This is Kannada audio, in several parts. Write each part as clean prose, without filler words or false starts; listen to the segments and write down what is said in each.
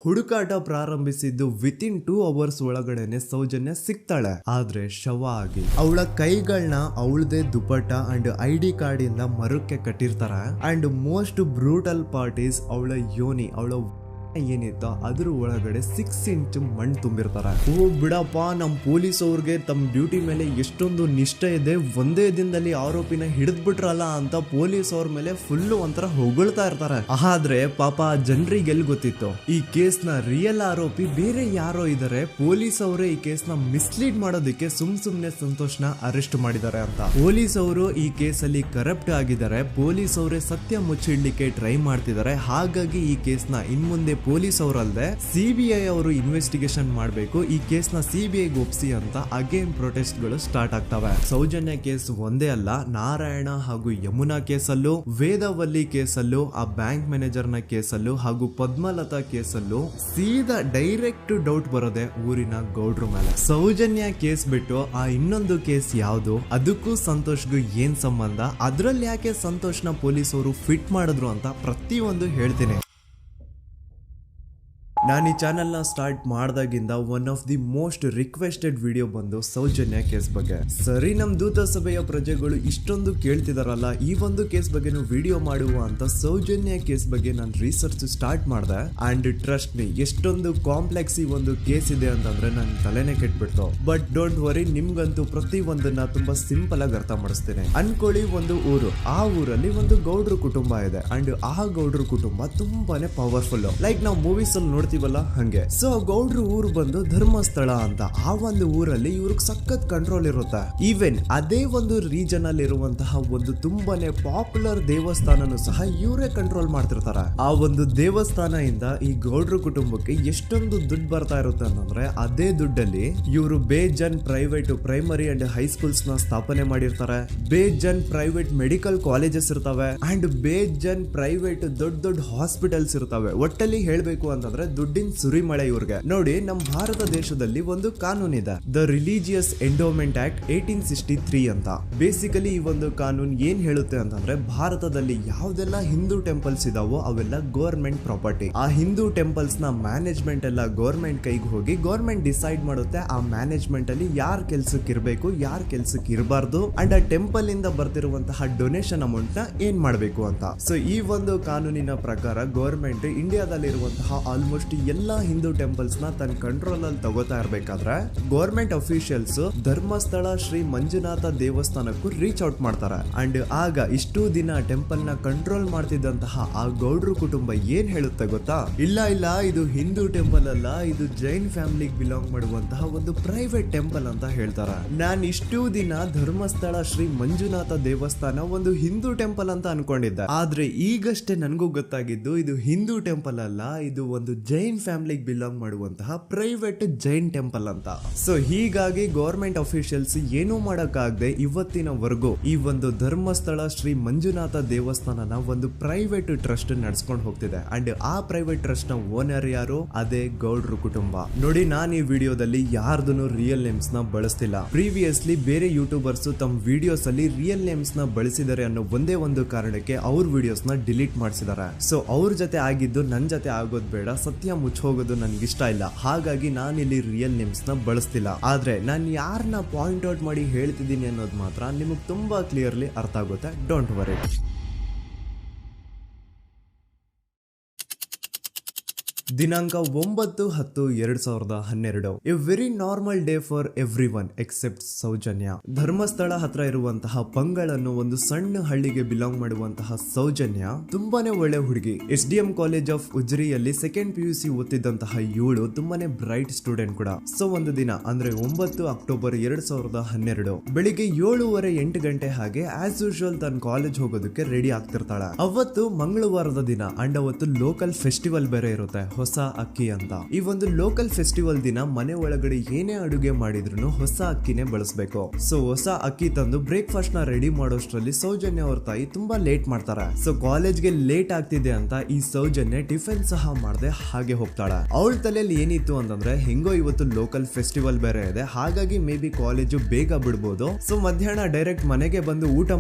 ಹುಡುಕಾಟ ಪ್ರಾರಂಭಿಸಿದ್ದು ವಿತಿನ್ 2 ಅವರ್ಸ್ ಒಳಗಡೆನೆ ಸೌಜನ್ಯ ಸಿಗ್ತಾಳೆ. ಆದ್ರೆ ಶವ ಆಗಿ ಅವಳ ಕೈಗಳನ್ನ ಅವಳದೇ ದುಪಟ್ಟ ಅಂಡ್ ID ಕಾರ್ಡ್ ಇಂದ ಮರಕ್ಕೆ ಕಟ್ಟಿರ್ತಾರೆ. And most brutal part is ಅವಳ ಯೋನಿ, ಅವಳ ಏನಿತ್ತು ಅದ್ರ ಒಳಗಡೆ 6 ಇಂಚ್ ಮಣ್ಣು ತುಂಬಿರ್ತಾರೆ. ಓ ಬಿಡಪ್ಪ, ನಮ್ ಪೊಲೀಸ್ ಅವ್ರಿಗೆ ತಮ್ಮ ಡ್ಯೂಟಿ ಮೇಲೆ ಎಷ್ಟೊಂದು ನಿಷ್ಠೆ ಇದೆ, ಒಂದೇ ದಿನದಲ್ಲಿ ಆರೋಪಿನ ಹಿಡಿದ್ ಬಿಟ್ರಲ್ಲ ಅಂತ ಪೊಲೀಸ್ ಅವ್ರ ಮೇಲೆ ಫುಲ್ ಒಂಥರ ಹೊಗಳ್ತಾ ಇರ್ತಾರೆ. ಆದ್ರೆ ಪಾಪ ಜನರಿಗೆ ಎಲ್ಲಿ ಗೊತ್ತಿತ್ತು ಈ ಕೇಸ್ ನ ರಿಯಲ್ ಆರೋಪಿ ಬೇರೆ ಯಾರೋ ಇದಾರೆ, ಪೊಲೀಸ್ ಅವರೇ ಈ ಕೇಸ್ ನ ಮಿಸ್ಲೀಡ್ ಮಾಡೋದಕ್ಕೆ ಸುಮ್ನೆ ಸಂತೋಷ್ನ ಅರೆಸ್ಟ್ ಮಾಡಿದ್ದಾರೆ ಅಂತ. ಪೊಲೀಸ್ ಅವರು ಈ ಕೇಸ್ ಅಲ್ಲಿ ಕರಪ್ಟ್ ಆಗಿದ್ದಾರೆ, ಪೊಲೀಸ್ ಅವರೇ ಸತ್ಯ ಮುಚ್ಚಿಡ್ಲಿಕ್ಕೆ ಟ್ರೈ ಮಾಡ್ತಿದ್ದಾರೆ. ಹಾಗಾಗಿ ಈ ಕೇಸ್ ನ ಇನ್ಮುಂದೆ ಪೊಲೀಸ್ ಅವರಲ್ಲದೆ CBI ಅವರು ಇನ್ವೆಸ್ಟಿಗೇಷನ್ ಮಾಡಬೇಕು, ಈ ಕೇಸ್ ನ CBI ಒಪ್ಸಿ ಅಂತ ಅಗೇನ್ ಪ್ರೊಟೆಸ್ಟ್ ಗಳು ಸ್ಟಾರ್ಟ್ ಆಗ್ತವೆ. ಸೌಜನ್ಯ ಕೇಸ್ ಒಂದೇ ಅಲ್ಲ, ನಾರಾಯಣ ಹಾಗೂ ಯಮುನಾ ಕೇಸಲ್ಲೂ, ವೇದವಲ್ಲಿ ಕೇಸಲ್ಲೂ, ಆ ಬ್ಯಾಂಕ್ ಮ್ಯಾನೇಜರ್ ನ ಕೇಸಲ್ಲೂ ಹಾಗೂ ಪದ್ಮಲತಾ ಕೇಸಲ್ಲೂ ಸೀದಾ ಡೈರೆಕ್ಟ್ ಡೌಟ್ ಬರೋದೆ ಊರಿನ ಗೌಡ್ರ ಮೇಲೆ. ಸೌಜನ್ಯ ಕೇಸ್ ಬಿಟ್ಟು ಆ ಇನ್ನೊಂದು ಕೇಸ್ ಯಾವುದು, ಅದಕ್ಕೂ ಸಂತೋಷ್ಗೂ ಏನ್ ಸಂಬಂಧ, ಅದ್ರಲ್ಲಿ ಯಾಕೆ ಸಂತೋಷ್ನ ಪೊಲೀಸ್ ಅವರು ಫಿಟ್ ಮಾಡಿದ್ರು ಅಂತ ಪ್ರತಿಯೊಂದು ಹೇಳ್ತೀನಿ. ನಾನು ಈ ಚಾನೆಲ್ ನ ಸ್ಟಾರ್ಟ್ ಮಾಡ್ದಾಗಿಂದ one of the most requested video ಬಂದು ಸೌಜನ್ಯ ಕೇಸ್ ಬಗ್ಗೆ. ಸರಿ, ನಮ್ ದೂತ ಸಭೆಯ ಪ್ರಜೆಗಳು ಇಷ್ಟೊಂದು ಕೇಳ್ತಿದಾರಲ್ಲ, ಈ ಒಂದು ಕೇಸ್ ಬಗ್ಗೆ ವಿಡಿಯೋ ಮಾಡುವ ಅಂತ ಸೌಜನ್ಯ ಕೇಸ್ ಬಗ್ಗೆ ನಾನು ರಿಸರ್ಚ್ ಸ್ಟಾರ್ಟ್ ಮಾಡಿದೆ. ಅಂಡ್ ಟ್ರಸ್ಟ್ ಮೀ, ಎಷ್ಟೊಂದು ಕಾಂಪ್ಲೆಕ್ಸ್ ಈ ಒಂದು ಕೇಸ್ ಇದೆ ಅಂತಂದ್ರೆ ನನ್ ತಲೆನೇ ಕೆಟ್ಬಿಡ್ತು. ಬಟ್ ಡೋಂಟ್ ವರಿ, ನಿಮ್ಗಂತೂ ಪ್ರತಿ ಒಂದನ್ನ ತುಂಬಾ ಸಿಂಪಲ್ ಆಗಿ ಅರ್ಥ ಮಾಡಿಸ್ತೇನೆ. ಅನ್ಕೊಳ್ಳಿ, ಒಂದು ಊರು, ಆ ಊರಲ್ಲಿ ಒಂದು ಗೌಡ್ರ ಕುಟುಂಬ ಇದೆ. ಅಂಡ್ ಆ ಗೌಡ್ರ ಕುಟುಂಬ ತುಂಬಾನೇ ಪವರ್ಫುಲ್, ಲೈಕ್ ನಾವು ಮೂವೀಸ್ ಅಲ್ಲಿ ನೋಡ್ತೀವಲ್ಲ ಹಂಗೆ. ಸೊ ಗೌಡ್ರು ಊರು ಬಂದು ಧರ್ಮಸ್ಥಳ ಅಂತ. ಆ ಒಂದು ಊರಲ್ಲಿ ಇವ್ರಿಗೆ ಸಖತ್ ಕಂಟ್ರೋಲ್ ಇರುತ್ತೆ. ಈವನ್ ಅದೇ ಒಂದು ರೀಜನ್ ಅಲ್ಲಿ ಇರುವಂತಹ ಒಂದು ತುಂಬಾನೇ ಪಾಪ್ಯುಲರ್ ದೇವಸ್ಥಾನನು ಸಹ ಇವರೇ ಕಂಟ್ರೋಲ್ ಮಾಡ್ತಿರ್ತಾರೆ. ಆ ಒಂದು ದೇವಸ್ಥಾನ ಇಂದ ಈ ಗೌಡ್ರ ಕುಟುಂಬಕ್ಕೆ ಎಷ್ಟೊಂದು ದುಡ್ಡು ಬರ್ತಾ ಇರುತ್ತೆ ಅಂತಂದ್ರೆ, ಅದೇ ದುಡ್ಡಲ್ಲಿ ಇವರು ಬೇಜನ್ ಪ್ರೈವೇಟ್ ಪ್ರೈಮರಿ ಅಂಡ್ ಹೈಸ್ಕೂಲ್ಸ್ ನ ಸ್ಥಾಪನೆ ಮಾಡಿರ್ತಾರೆ, ಬೇಜನ್ ಪ್ರೈವೇಟ್ ಮೆಡಿಕಲ್ ಕಾಲೇಜಸ್ ಇರ್ತವೆ, ಅಂಡ್ ಬೇಜನ್ ಪ್ರೈವೇಟ್ ದೊಡ್ಡ ಹಾಸ್ಪಿಟಲ್ಸ್ ಇರ್ತವೆ. ಒಟ್ಟಲ್ಲಿ ಹೇಳ್ಬೇಕು ಅಂತಂದ್ರೆ ದುಡ್ಡಿನ ಸುರಿಮಳೆ ಇವ್ರಿಗೆ. ನೋಡಿ, ನಮ್ಮ ಭಾರತ ದೇಶದಲ್ಲಿ ಒಂದು ಕಾನೂನಿದೆ, ದ ರಿಲಿಜಿಯಸ್ ಎಂಡೋಮೆಂಟ್ ಆಕ್ಟ್ 1863 ಅಂತ. ಬೇಸಿಕಲಿ ಈ ಒಂದು ಕಾನೂನು ಏನ್ ಹೇಳುತ್ತೆ ಅಂತಂದ್ರೆ, ಭಾರತದಲ್ಲಿ ಯಾವ್ದೆಲ್ಲ ಹಿಂದೂ ಟೆಂಪಲ್ಸ್ ಇದಾವೋ ಅವೆಲ್ಲ ಗವರ್ಮೆಂಟ್ ಪ್ರಾಪರ್ಟಿ. ಆ ಹಿಂದೂ ಟೆಂಪಲ್ಸ್ ನ ಮ್ಯಾನೇಜ್ಮೆಂಟ್ ಎಲ್ಲ ಗವರ್ಮೆಂಟ್ ಕೈಗೆ ಹೋಗಿ ಗವರ್ಮೆಂಟ್ ಡಿಸೈಡ್ ಮಾಡುತ್ತೆ ಆ ಮ್ಯಾನೇಜ್ಮೆಂಟ್ ಅಲ್ಲಿ ಯಾರ್ ಕೆಲ್ಸಕ್ಕೆ ಇರಬೇಕು, ಯಾರ್ ಕೆಲ್ಸಕ್ಕೆ ಇರಬಾರ್ದು, ಅಂಡ್ ಆ ಟೆಂಪಲ್ ಇಂದ ಬರ್ತಿರುವಂತಹ ಡೊನೇಷನ್ ಅಮೌಂಟ್ ನ ಏನ್ ಮಾಡಬೇಕು ಅಂತ. ಸೊ ಈ ಒಂದು ಕಾನೂನಿನ ಪ್ರಕಾರ ಗವರ್ಮೆಂಟ್ ಇಂಡಿಯಾದಲ್ಲಿ ಇರುವಂತಹ ಆಲ್ಮೋಸ್ಟ್ ಎಲ್ಲಾ ಹಿಂದೂ ಟೆಂಪಲ್ಸ್ ನ ತನ್ನ ಕಂಟ್ರೋಲ್ ಅಲ್ಲಿ ತಗೋತಾ ಇರ್ಬೇಕಾದ್ರೆ ಗವರ್ಮೆಂಟ್ ಅಫಿಷಿಯಲ್ಸ್ ಧರ್ಮಸ್ಥಳ ಶ್ರೀ ಮಂಜುನಾಥ ದೇವಸ್ಥಾನಕ್ಕೂ ರೀಚ್ ಔಟ್ ಮಾಡ್ತಾರೆ. ಅಂಡ್ ಆಗ ಇಷ್ಟು ದಿನ ಟೆಂಪಲ್ ನ ಕಂಟ್ರೋಲ್ ಮಾಡ್ತಿದ್ದಂತಹ ಆ ಗೌಡ್ರ ಕುಟುಂಬ ಏನ್ ಹೇಳುತ್ತೆ ಗೊತ್ತಾ, ಇಲ್ಲ ಇದು ಹಿಂದೂ ಟೆಂಪಲ್ ಅಲ್ಲ, ಇದು ಜೈನ್ ಫ್ಯಾಮಿಲಿಗೆ ಬಿಲಾಂಗ್ ಮಾಡುವಂತಹ ಒಂದು ಪ್ರೈವೇಟ್ ಟೆಂಪಲ್ ಅಂತ ಹೇಳ್ತಾರೆ. ನಾನು ಇಷ್ಟು ದಿನ ಧರ್ಮಸ್ಥಳ ಶ್ರೀ ಮಂಜುನಾಥ ದೇವಸ್ಥಾನ ಒಂದು ಹಿಂದೂ ಟೆಂಪಲ್ ಅಂತ ಅನ್ಕೊಂಡಿದ್ದೆ. ಆದ್ರೆ ಈಗಷ್ಟೇ ನನಗೂ ಗೊತ್ತಾಗಿದ್ದು ಇದು ಹಿಂದೂ ಟೆಂಪಲ್ ಅಲ್ಲ, ಇದು ಒಂದು ಜೈನ್ ಫ್ಯಾಮಿಲಿಗೆ ಬಿಲಾಂಗ್ ಮಾಡುವಂತಹ ಪ್ರೈವೇಟ್ ಜೈನ್ ಟೆಂಪಲ್ ಅಂತ. ಸೊ ಹೀಗಾಗಿ ಗವರ್ಮೆಂಟ್ ಅಫಿಷಿಯಲ್ಸ್ ಏನೂ ಮಾಡಕ್ಕಾಗದೆ ಇವತ್ತಿನವರೆಗೂ ಈ ಒಂದು ಧರ್ಮಸ್ಥಳ ಶ್ರೀ ಮಂಜುನಾಥ ದೇವಸ್ಥಾನನ ಒಂದು ಪ್ರೈವೇಟ್ ಟ್ರಸ್ಟ್ ನಡೆಸ್ಕೊಂಡು ಹೋಗ್ತಿದೆ. ಅಂಡ್ ಆ ಪ್ರೈವೇಟ್ ಟ್ರಸ್ಟ್ ನ ಓನರ್ ಯಾರು, ಅದೇ ಗೌಡ್ರ ಕುಟುಂಬ. ನೋಡಿ, ನಾನು ಈ ವಿಡಿಯೋದಲ್ಲಿ ಯಾರ್ದನ್ನು ರಿಯಲ್ ನೇಮ್ಸ್ ನ ಬಳಸ್ತಿಲ್ಲ. ಪ್ರೀವಿಯಸ್ಲಿ ಬೇರೆ ಯೂಟ್ಯೂಬರ್ಸ್ ತಮ್ಮ ವಿಡಿಯೋಸ್ ಅಲ್ಲಿ ರಿಯಲ್ ನೇಮ್ಸ್ ನ ಬಳಸಿದ್ದಾರೆ ಅನ್ನೋ ಒಂದೇ ಒಂದು ಕಾರಣಕ್ಕೆ ಅವ್ರ ವಿಡಿಯೋಸ್ ನ ಡಿಲೀಟ್ ಮಾಡಿಸಿದ್ದಾರೆ. ಸೊ ಅವ್ರ ಜೊತೆ ಆಗಿದ್ದು ನನ್ ಜೊತೆ ಆಗೋದ್ ಬೇಡ, ಸತ್ಯ ಮುಚ್ಚೋಗೋದು ನನ್ಗೆ ಇಷ್ಟ ಇಲ್ಲ. ಹಾಗಾಗಿ ನಾನು ಇಲ್ಲಿ ರಿಯಲ್ ನೇಮ್ಸ್ ನ ಬಳಸ್ತಿಲ್ಲ. ಆದ್ರೆ ನಾನು ಯಾರನ್ನ ಪಾಯಿಂಟ್ ಔಟ್ ಮಾಡಿ ಹೇಳ್ತಿದ್ದೀನಿ ಅನ್ನೋದು ಮಾತ್ರ ನಿಮಗೆ ತುಂಬಾ ಕ್ಲಿಯರ್ಲಿ ಅರ್ಥ ಆಗುತ್ತೆ. Don't worry. ದಿನಾಂಕ 9/10/2012. A very normal day for everyone except Soujanya. Dharmasthala ಹತ್ರ ಇರುವಂತಹ ಪಂಗಳ್ ಅನ್ನೋ ಒಂದು ಸಣ್ಣ ಹಳ್ಳಿಗೆ ಬಿಲಾಂಗ್ ಮಾಡುವಂತಹ ಸೌಜನ್ಯ ತುಂಬಾನೇ ಒಳ್ಳೆ ಹುಡುಗಿ. SDM ಕಾಲೇಜ್ ಆಫ್ ಉಜ್ರಿಯಲ್ಲಿ 2nd PUC ಓದ್ತಿದ್ದಂತಹ ಇವಳು ತುಂಬಾನೇ ಬ್ರೈಟ್ ಸ್ಟೂಡೆಂಟ್ ಕೂಡ. ಸೊ ಒಂದು ದಿನ ಅಂದ್ರೆ 9 ಅಕ್ಟೋಬರ್ 2012 ಬೆಳಿಗ್ಗೆ 7:30-8 ಗಂಟೆ ಹಾಗೆ ಆಸ್ ಯೂಶುವಲ್ ತನ್ನ ಕಾಲೇಜ್ ಹೋಗೋದಕ್ಕೆ ರೆಡಿ ಆಗ್ತಿರ್ತಾಳೆ. ಅವತ್ತು ಮಂಗಳವಾರದ ದಿನ ಅಂಡ್ ಅವತ್ತು ಲೋಕಲ್ ಫೆಸ್ಟಿವಲ್ ಬೇರೆ ಇರುತ್ತೆ, ಹೊಸ ಅಕ್ಕಿ ಅಂತ. ಈ ಒಂದು ಲೋಕಲ್ ಫೆಸ್ಟಿವಲ್ ದಿನ ಮನೆ ಒಳಗಡೆ ಏನೇ ಅಡುಗೆ ಮಾಡಿದ್ರು ಹೊಸ ಅಕ್ಕಿನೇ ಬಳಸಬೇಕು. ಸೊ ಹೊಸ ಅಕ್ಕಿ ತಂದು ಬ್ರೇಕ್ಫಾಸ್ಟ್ ನ ರೆಡಿ ಮಾಡೋಷ್ಟ್ರಲ್ಲಿ ಸೌಜನ್ಯ ಅವ್ರ ತಾಯಿ ತುಂಬಾ ಲೇಟ್ ಮಾಡ್ತಾರೆ. ಸೊ ಕಾಲೇಜ್ಗೆ ಲೇಟ್ ಆಗ್ತಿದೆ ಅಂತ ಈ ಸೌಜನ್ಯ ಟಿಫಿನ್ ಸಹ ಮಾಡದೆ ಹಾಗೆ ಹೋಗ್ತಾಳೆ. ಅವಳ ತಲೆಯಲ್ಲಿ ಏನಿತ್ತು ಅಂತಂದ್ರೆ, ಹೆಂಗೋ ಇವತ್ತು ಲೋಕಲ್ ಫೆಸ್ಟಿವಲ್ ಬೇರೆ ಇದೆ, ಹಾಗಾಗಿ ಮೇ ಬಿ ಕಾಲೇಜು ಬೇಗ ಬಿಡ್ಬೋದು, ಸೊ ಮಧ್ಯಾಹ್ನ ಡೈರೆಕ್ಟ್ ಮನೆಗೆ ಬಂದು ಊಟ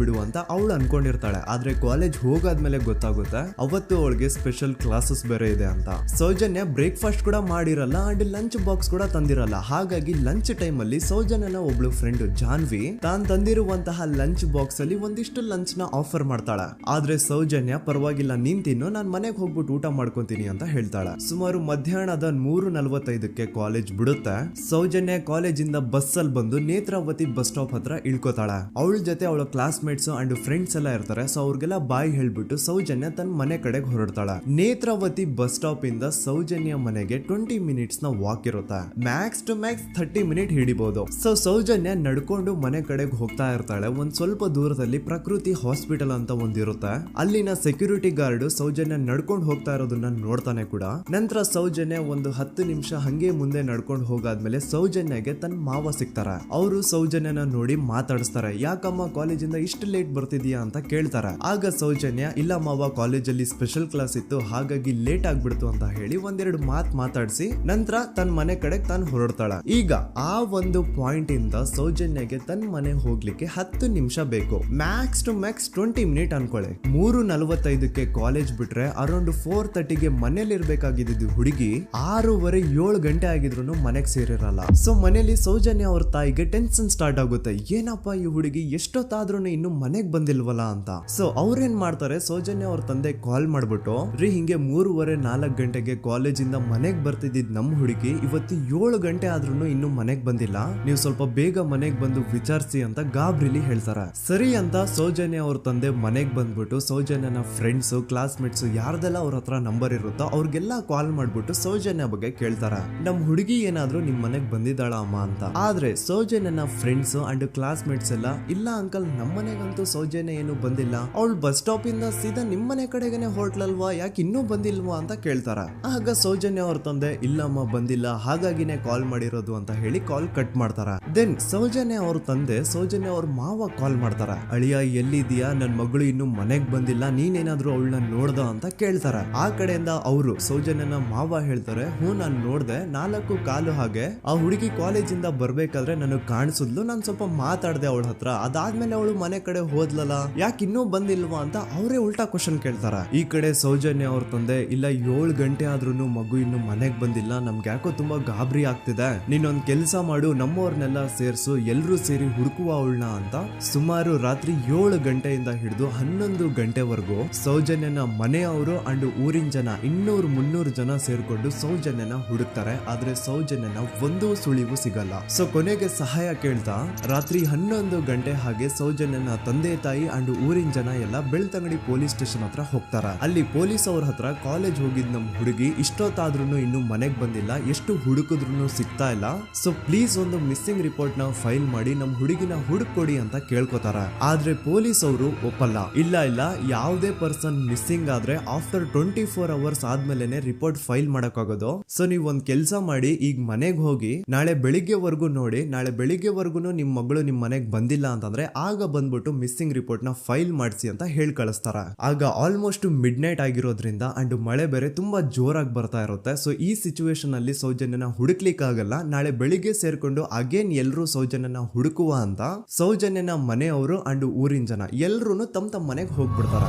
ಬಿಡು ಅಂತ ಅವಳು ಅನ್ಕೊಂಡಿರ್ತಾಳೆ. ಆದ್ರೆ ಕಾಲೇಜ್ ಹೋಗಾದ್ಮೇಲೆ ಗೊತ್ತಾಗುತ್ತೆ ಅವತ್ತು ಅವಳಿಗೆ ಸ್ಪೆಷಲ್ ಕ್ಲಾಸಸ್ ಬೇರೆ ಇದೆ ಅಂತ. ಸೌಜನ್ಯ ಬ್ರೇಕ್ಫಾಸ್ಟ್ ಕೂಡ ಮಾಡಿರಲ್ಲ ಅಂಡ್ ಲಂಚ್ ಬಾಕ್ಸ್ ಕೂಡ ತಂದಿರಲ್ಲ. ಹಾಗಾಗಿ ಲಂಚ್ ಟೈಮ್ ಅಲ್ಲಿ ಸೌಜನ್ಯನ ಒಬ್ಳು ಫ್ರೆಂಡ್ ಜಾನ್ವಿ ತಾನ್ ತಂದಿರುವಂತಹ ಲಂಚ್ ಬಾಕ್ಸ್ ಅಲ್ಲಿ ಒಂದಿಷ್ಟು ಲಂಚ್ ನ ಆಫರ್ ಮಾಡ್ತಾಳೆ. ಆದ್ರೆ ಸೌಜನ್ಯ ಪರವಾಗಿಲ್ಲ ನೀನ್ ತಿನ್ನು, ನಾನ್ ಮನೆಗೆ ಹೋಗ್ಬಿಟ್ಟು ಊಟ ಮಾಡ್ಕೊಂತೀನಿ ಅಂತ ಹೇಳ್ತಾಳೆ. ಸುಮಾರು ಮಧ್ಯಾಹ್ನದ 3:45ಕ್ಕೆ ಕಾಲೇಜ್ ಬಿಡುತ್ತೆ. ಸೌಜನ್ಯ ಕಾಲೇಜ್ ಇಂದ ಬಸ್ ಅಲ್ಲಿ ಬಂದು ನೇತ್ರಾವತಿ ಬಸ್ ಸ್ಟಾಪ್ ಹತ್ರ ಇಳ್ಕೋತಾಳೆ. ಅವಳ ಜೊತೆ ಅವಳ ಕ್ಲಾಸ್ ಮೇಟ್ಸ್ ಅಂಡ್ ಫ್ರೆಂಡ್ಸ್ ಎಲ್ಲ ಇರ್ತಾರೆ. ಸೊ ಅವ್ರಿಗೆಲ್ಲ ಬಾಯ್ ಹೇಳ್ಬಿಟ್ಟು ಸೌಜನ್ಯ ತನ್ನ ಮನೆ ಕಡೆಗೆ ಹೊರಡ್ತಾಳೆ. ನೇತ್ರಾವತಿ ಬಸ್ ಸ್ಟಾಪ್ ಇಂದ ಸೌಜನ್ಯ ಮನೆಗೆ 20 ಮಿನಿಟ್ಸ್ ನ ವಾಕ್ ಇರುತ್ತೆ. ಮ್ಯಾಕ್ಸ್ ಟು ಮ್ಯಾಕ್ಸ್ 30 ಮಿನಿಟ್ ಹಿಡಿಬಹುದು. ಸೊ ಸೌಜನ್ಯ ನಡ್ಕೊಂಡು ಮನೆ ಕಡೆಗೆ ಹೋಗ್ತಾ ಇರ್ತಾಳೆ. ಒಂದ್ ಸ್ವಲ್ಪ ದೂರದಲ್ಲಿ ಪ್ರಕೃತಿ ಹಾಸ್ಪಿಟಲ್ ಅಂತ ಒಂದಿರುತ್ತೆ. ಅಲ್ಲಿನ ಸೆಕ್ಯೂರಿಟಿ ಗಾರ್ಡ್ ಸೌಜನ್ಯ ನಡ್ಕೊಂಡು ಹೋಗ್ತಾ ಇರೋದನ್ನ ನೋಡ್ತಾನೆ ಕೂಡ. ನಂತರ ಸೌಜನ್ಯ ಒಂದು 10 ನಿಮಿಷ ಹಂಗೆ ಮುಂದೆ ನಡ್ಕೊಂಡು ಹೋಗಾದ್ಮೇಲೆ ಸೌಜನ್ಯಗೆ ತನ್ನ ಮಾವ ಸಿಗ್ತಾರೆ. ಅವರು ಸೌಜನ್ಯನ ನೋಡಿ ಮಾತಾಡಿಸ್ತಾರೆ. ಯಾಕಮ್ಮ ಕಾಲೇಜಿಂದ ಇಷ್ಟು ಲೇಟ್ ಬರ್ತಿದೀಯಾ ಅಂತ ಕೇಳ್ತಾರೆ. ಆಗ ಸೌಜನ್ಯ ಇಲ್ಲ ಮಾವ, ಕಾಲೇಜಲ್ಲಿ ಸ್ಪೆಷಲ್ ಕ್ಲಾಸ್ ಇತ್ತು, ಹಾಗಾಗಿ ಲೇಟ್ ಆಗ್ಬಿಡ್ತು ಅಂತ ಹೇಳಿ ಒಂದೆರಡು ಮಾತಾಡಿಸಿ ನಂತರ ತನ್ನ ಮನೆ ಕಡೆಗೆ ತಾನು ಹೊರಡ್ತಾಳ. ಈಗ ಆ ಒಂದು ಪಾಯಿಂಟ್ ಇಂದ ಸೌಜನ್ಯಗೆ ತನ್ನ ಮನೆ ಹೋಗ್ಲಿಕ್ಕೆ 10 ನಿಮಿಷ ಬೇಕು. ಮ್ಯಾಕ್ಸ್ ಟು ಮ್ಯಾಕ್ಸ್ 20 ಮಿನಿಟ್ ಅನ್ಕೊಳ್ಳಿ. 3:45ಕ್ಕೆ ಕಾಲೇಜ್ ಬಿಟ್ರೆ ಅರೌಂಡ್ 4:30ಗೆ ಮನೇಲಿ ಇರ್ಬೇಕಾಗಿದ್ದು ಹುಡುಗಿ 6:30-7 ಗಂಟೆ ಆಗಿದ್ರು ಮನೆಗೆ ಸೇರಿರಲ್ಲ. ಸೊ ಮನೇಲಿ ಸೌಜನ್ಯ ಅವ್ರ ತಾಯಿಗೆ ಟೆನ್ಷನ್ ಸ್ಟಾರ್ಟ್ ಆಗುತ್ತೆ. ಏನಪ್ಪಾ ಈ ಹುಡುಗಿ ಎಷ್ಟೊತ್ತಾದ್ರೂ ಇನ್ನು ಮನೆಗ್ ಬಂದಿಲ್ವಲ್ಲ ಅಂತ. ಸೊ ಅವ್ರೇನ್ ಮಾಡ್ತಾರೆ, ಸೌಜನ್ಯ ಅವ್ರ ತಂದೆ ಕಾಲ್ ಮಾಡ್ಬಿಟ್ಟು ರೀ ಹಿಂಗೆ 3:30-4 ಗಂಟೆಗೆ ಕಾಲೇಜಿಂದ ಮನೆಗ್ ಬರ್ತಿದ್ದಿದ್ ನಮ್ ಹುಡುಗಿ ಇವತ್ತು 7 ಗಂಟೆ ಆದ್ರೂ ಇನ್ನು ಮನೆಗ್ ಬಂದಿಲ್ಲ, ನೀವು ಸ್ವಲ್ಪ ಬೇಗ ಮನೆಗ್ ಬಂದು ವಿಚಾರಿಸಿ ಅಂತ ಗಾಬ್ರಿಲಿ ಹೇಳ್ತಾರೆ. ಸರಿ ಅಂತ ಸೌಜನ್ಯ ಅವ್ರ ತಂದೆ ಮನೆಗ್ ಬಂದ್ಬಿಟ್ಟು ಸೌಜನ್ಯನ ಫ್ರೆಂಡ್ಸ್ ಕ್ಲಾಸ್ ಮೇಟ್ಸ್ ಯಾರ್ದೆಲ್ಲ ಅವ್ರ ಹತ್ರ ನಂಬರ್ ಇರುತ್ತೋ ಅವ್ರಿಗೆಲ್ಲ ಕಾಲ್ ಮಾಡ್ಬಿಟ್ಟು ಸೌಜನ್ಯ ಬಗ್ಗೆ ಕೇಳ್ತಾರೆ. ನಮ್ ಹುಡುಗಿ ಏನಾದ್ರೂ ನಿಮ್ ಮನೆಗ್ ಬಂದಿದ್ದಾಳ ಅಮ್ಮ ಅಂತ. ಆದ್ರೆ ಸೌಜನ್ಯನ ಫ್ರೆಂಡ್ಸ್ ಅಂಡ್ ಕ್ಲಾಸ್ ಮೇಟ್ಸ್ ಎಲ್ಲ ಇಲ್ಲ ಅಂಕಲ್, ನಮ್ ಮನೆಗಂತೂ ಸೌಜನ್ಯ ಏನು ಬಂದಿಲ್ಲ, ಅವಳು ಬಸ್ ಸ್ಟಾಪ್ ಇಂದ ಸೀದಾ ನಿಮ್ ಮನೆ ಕಡೆಗೇನೆ ಹೊರಟ್ಲಲ್ವಾ, ಯಾಕೆ ಇನ್ನೂ ಬಂದಿಲ್ವಾ ಅಂತ ಕೇಳ್ತಾರ. ಆಗ ಸೌಜನ್ಯ ಅವ್ರ ತಂದೆ ಇಲ್ಲಮ್ಮ ಬಂದಿಲ್ಲ, ಹಾಗಾಗಿನೇ ಕಾಲ್ ಮಾಡಿರೋದು ಅಂತ ಹೇಳಿ ಕಾಲ್ ಕಟ್ ಮಾಡ್ತಾರ. ದೆನ್ ಸೌಜನ್ಯ ಅವ್ರ ತಂದೆ ಸೌಜನ್ಯ ಅವ್ರ ಮಾವ ಕಾಲ್ ಮಾಡ್ತಾರ. ಅಳಿಯ ಎಲ್ಲಿದ್ಯಾ, ನನ್ ಮಗಳು ಇನ್ನು ಮನೆಗ್ ಬಂದಿಲ್ಲ, ನೀನೇನಾದ್ರೂ ಅವಳನ್ನ ನೋಡ್ದ ಅಂತ ಕೇಳ್ತಾರ. ಆ ಕಡೆಯಿಂದ ಅವರು ಸೌಜನ್ಯನ ಮಾವ ಹೇಳ್ತಾರೆ, ಹ್ಞೂ ನಾನ್ ನೋಡ್ದೆ, 4:15 ಹಾಗೆ ಆ ಹುಡುಗಿ ಕಾಲೇಜಿಂದ ಬರ್ಬೇಕಾದ್ರೆ ನನಗ್ ಕಾಣಿಸಿದ್ಲು, ನಾನ್ ಸ್ವಲ್ಪ ಮಾತಾಡ್ದೆ ಅವಳ ಹತ್ರ, ಅದಾದ್ಮೇಲೆ ಅವಳು ಮನೆ ಕಡೆ ಹೋದ್ಲಲ್ಲ, ಯಾಕೆ ಇನ್ನೂ ಬಂದಿಲ್ವಾ ಅಂತ ಅವರೇ ಉಲ್ಟಾ ಕ್ವಶನ್ ಕೇಳ್ತಾರ. ಈ ಕಡೆ ಸೌಜನ್ಯ ಅವ್ರ ತಂದೆ ಇಲ್ಲ 7 ಗಂಟೆ ಆದ್ರೂ ಮಗು ಇನ್ನು ಮನೆಗ್ ಬಂದಿಲ್ಲ, ನಮ್ಗೆ ಯಾಕೋ ತುಂಬಾ ಗಾಬರಿ ಆಗ್ತಿದೆ, ನೀನೊಂದ್ ಕೆಲ್ಸ ಮಾಡು, ನಮ್ಮವ್ರನ್ನೆಲ್ಲ ಸೇರ್ಸು, ಎಲ್ರೂ ಸೇರಿ ಹುಡುಕುವ ಅವಳನ್ನ ಅಂತ ಸುಮಾರು ರಾತ್ರಿ 7 ಗಂಟೆಯಿಂದ ಹಿಡಿದು 11 ಗಂಟೆವರೆಗೂ ಸೌಜನ್ಯನ ಮನೆಯವರು ಅಂಡ್ ಊರಿನ ಜನ 200-300 ಜನ ಸೇರ್ಕೊಂಡು ಸೌಜನ್ಯನ ಹುಡುಕ್ತಾರೆ. ಆದ್ರೆ ಸೌಜನ್ಯನ ಒಂದು ಸುಳಿವು ಸಿಗಲ್ಲ. ಸೊ ಕೊನೆಗೆ ಸಹಾಯ ಕೇಳ್ತಾ ರಾತ್ರಿ 11 ಗಂಟೆ ಹಾಗೆ ಸೌಜನ್ಯನ ತಂದೆ ತಾಯಿ ಅಂಡ್ ಊರಿನ ಜನ ಎಲ್ಲ ಬೆಳ್ತಂಗಡಿ ಪೊಲೀಸ್ ಸ್ಟೇಷನ್ ಹತ್ರ ಹೋಗ್ತಾರ. ಅಲ್ಲಿ ಪೊಲೀಸ್ ಅವ್ರ ಹತ್ರ ಕಾಲೇಜ್ ಹೋಗಿದ್ ನಮ್ ಹುಡುಗಿ ಇಷ್ಟೊತ್ತಾದ್ರೂ ಇನ್ನು ಮನೆಗ್ ಬಂದಿಲ್ಲ, ಎಷ್ಟು ಹುಡುಕಿದ್ರು ಸಿಗ್ತಾ ಇಲ್ಲ, ಸೊ ಪ್ಲೀಸ್ ಒಂದು ಮಿಸ್ಸಿಂಗ್ ರಿಪೋರ್ಟ್ ನ ಫೈಲ್ ಮಾಡಿ ನಮ್ ಹುಡುಗಿನ ಹುಡುಕೊಡಿ ಅಂತ ಕೇಳ್ಕೊತಾರ. ಆದ್ರೆ ಪೊಲೀಸ್ ಅವರು ಒಪ್ಪಲ್ಲ. ಇಲ್ಲ ಯಾವುದೇ ಪರ್ಸನ್ ಮಿಸ್ಸಿಂಗ್ ಆದ್ರೆ ಆಫ್ಟರ್ 24 ಅವರ್ಸ್ ಆದ್ಮೇಲೆನೆ ರಿಪೋರ್ಟ್ ಫೈಲ್ ಮಾಡಕ್ಕಾಗೋದು. ಸೊ ನೀವ್ ಒಂದ್ ಕೆಲ್ಸ ಮಾಡಿ, ಈಗ ಮನೆಗ್ ಹೋಗಿ ನಾಳೆ ಬೆಳಿಗ್ಗೆವರೆಗೂ ನೋಡಿ, ನಾಳೆ ಬೆಳಿಗ್ಗೆವರೆಗೂ ನಿಮ್ ಮಗಳು ನಿಮ್ ಮನೆಗ್ ಬಂದಿಲ್ಲ ಅಂತಂದ್ರೆ ಆಗ ಬಂದ್ಬಿಟ್ಟು ಮಿಸ್ಸಿಂಗ್ ರಿಪೋರ್ಟ್ ನ ಫೈಲ್ ಮಾಡಿಸಿ ಅಂತ ಹೇಳಿ ಕಳಿಸ್ತಾರ. ಆಗ ಆಲ್ಮೋಸ್ಟ್ ಮಿಡ್ ನೈಟ್ ಆಗಿರೋದ್ರಿಂದ ಅಂಡ್ ಮಳೆ ಬೇರೆ ತುಂಬಾ ಜೋರಾಗಿ ಬರ್ತಾ ಇರುತ್ತೆ. ಸೊ ಈ ಸಿಚುವೇಶನ್ ಅಲ್ಲಿ ಸೌಜನ್ಯನ ಹುಡುಕ್ಲಿಕ್ಕೆ ಆಗಲ್ಲ. ನಾಳೆ ಬೆಳಿಗ್ಗೆ ಸೇರ್ಕೊಂಡು ಅಗೇನ್ ಎಲ್ರು ಸೌಜನ್ಯನ ಹುಡುಕುವ ಅಂತ ಸೌಜನ್ಯನ ಮನೆಯವರು ಅಂಡ್ ಊರಿನ ಜನ ಎಲ್ರು ತಮ್ಮ ಮನೆಗೆ ಹೋಗ್ಬಿಡ್ತಾರ.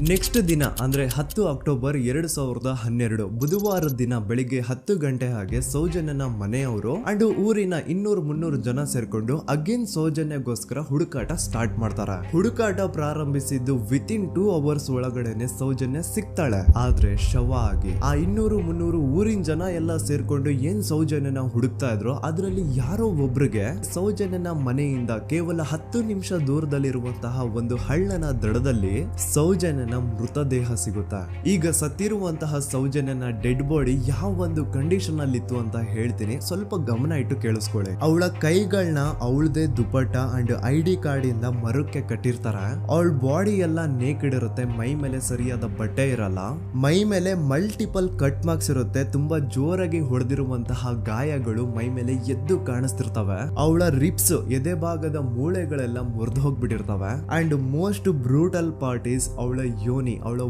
ನೆಕ್ಸ್ಟ್ ದಿನ ಅಂದ್ರೆ 10 ಅಕ್ಟೋಬರ್ 2012 ಬುಧವಾರದ ದಿನ ಬೆಳಿಗ್ಗೆ 10 ಗಂಟೆ ಹಾಗೆ ಸೌಜನ್ಯನ ಮನೆಯವರು ಅಂಡ್ ಊರಿನ 200-300 ಜನ ಸೇರ್ಕೊಂಡು ಅಗೇನ್ ಸೌಜನ್ಯಗೋಸ್ಕರ ಹುಡುಕಾಟ ಸ್ಟಾರ್ಟ್ ಮಾಡ್ತಾರ. ಹುಡುಕಾಟ ಪ್ರಾರಂಭಿಸಿದ್ದು ವಿತಿನ್ 2 ಅವರ್ಸ್ ಒಳಗಡೆನೆ ಸೌಜನ್ಯ ಸಿಗ್ತಾಳೆ. ಆದ್ರೆ ಶವ ಆಗಿ ಆ 200-300 ಊರಿನ ಜನ ಎಲ್ಲ ಸೇರ್ಕೊಂಡು ಏನ್ ಸೌಜನ್ಯನ ಹುಡುಕ್ತಾ ಇದ್ರು, ಅದ್ರಲ್ಲಿ ಯಾರೋ ಒಬ್ರಿಗೆ ಸೌಜನ್ಯನ ಮನೆಯಿಂದ ಕೇವಲ 10 ನಿಮಿಷ ದೂರದಲ್ಲಿರುವಂತಹ ಒಂದು ಹಳ್ಳನ ದಡದಲ್ಲಿ ಸೌಜನ್ಯ ಮೃತದೇಹ ಸಿಗುತ್ತಾ. ಈಗ ಸತ್ತಿರುವಂತಹ ಸೌಜನ್ಯನ ಡೆಡ್ ಬಾಡಿ ಯಾವ ಒಂದು ಕಂಡೀಷನ್ ಅಲ್ಲಿ ಇತ್ತು ಅಂತ ಹೇಳ್ತೀನಿ, ಸ್ವಲ್ಪ ಗಮನ ಇಟ್ಟು ಕೇಳಿಸ್ಕೊಳ್ಳಿ. ಅವಳ ಕೈಗಳನ್ನ ಅವಳದೇ ದುಪಟ್ಟ ಅಂಡ್ ID ಕಾರ್ಡ್ ಇಂದ ಮರಕ್ಕೆ ಕಟ್ಟಿರ್ತಾರ. ಅವಳ ಬಾಡಿ ಎಲ್ಲ ನೇಕೆಡ್ ಇರುತ್ತೆ, ಮೈ ಮೇಲೆ ಸರಿಯಾದ ಬಟ್ಟೆ ಇರಲ್ಲ, ಮೈ ಮೇಲೆ ಮಲ್ಟಿಪಲ್ ಕಟ್ ಮಾರ್ಕ್ಸ್ ಇರುತ್ತೆ, ತುಂಬಾ ಜೋರಾಗಿ ಹೊಡೆದಿರುವಂತಹ ಗಾಯಗಳು ಮೈ ಮೇಲೆ ಎದ್ದು ಕಾಣಿಸ್ತಿರ್ತವೆ. ಅವಳ ರಿಪ್ಸ್ ಎದೆ ಭಾಗದ ಮೂಳೆಗಳೆಲ್ಲ ಮುರಿದು ಹೋಗ್ಬಿಟ್ಟಿರ್ತವೆ. And most brutal part is ಅವಳ ಯೋನಿ, ಅವಳ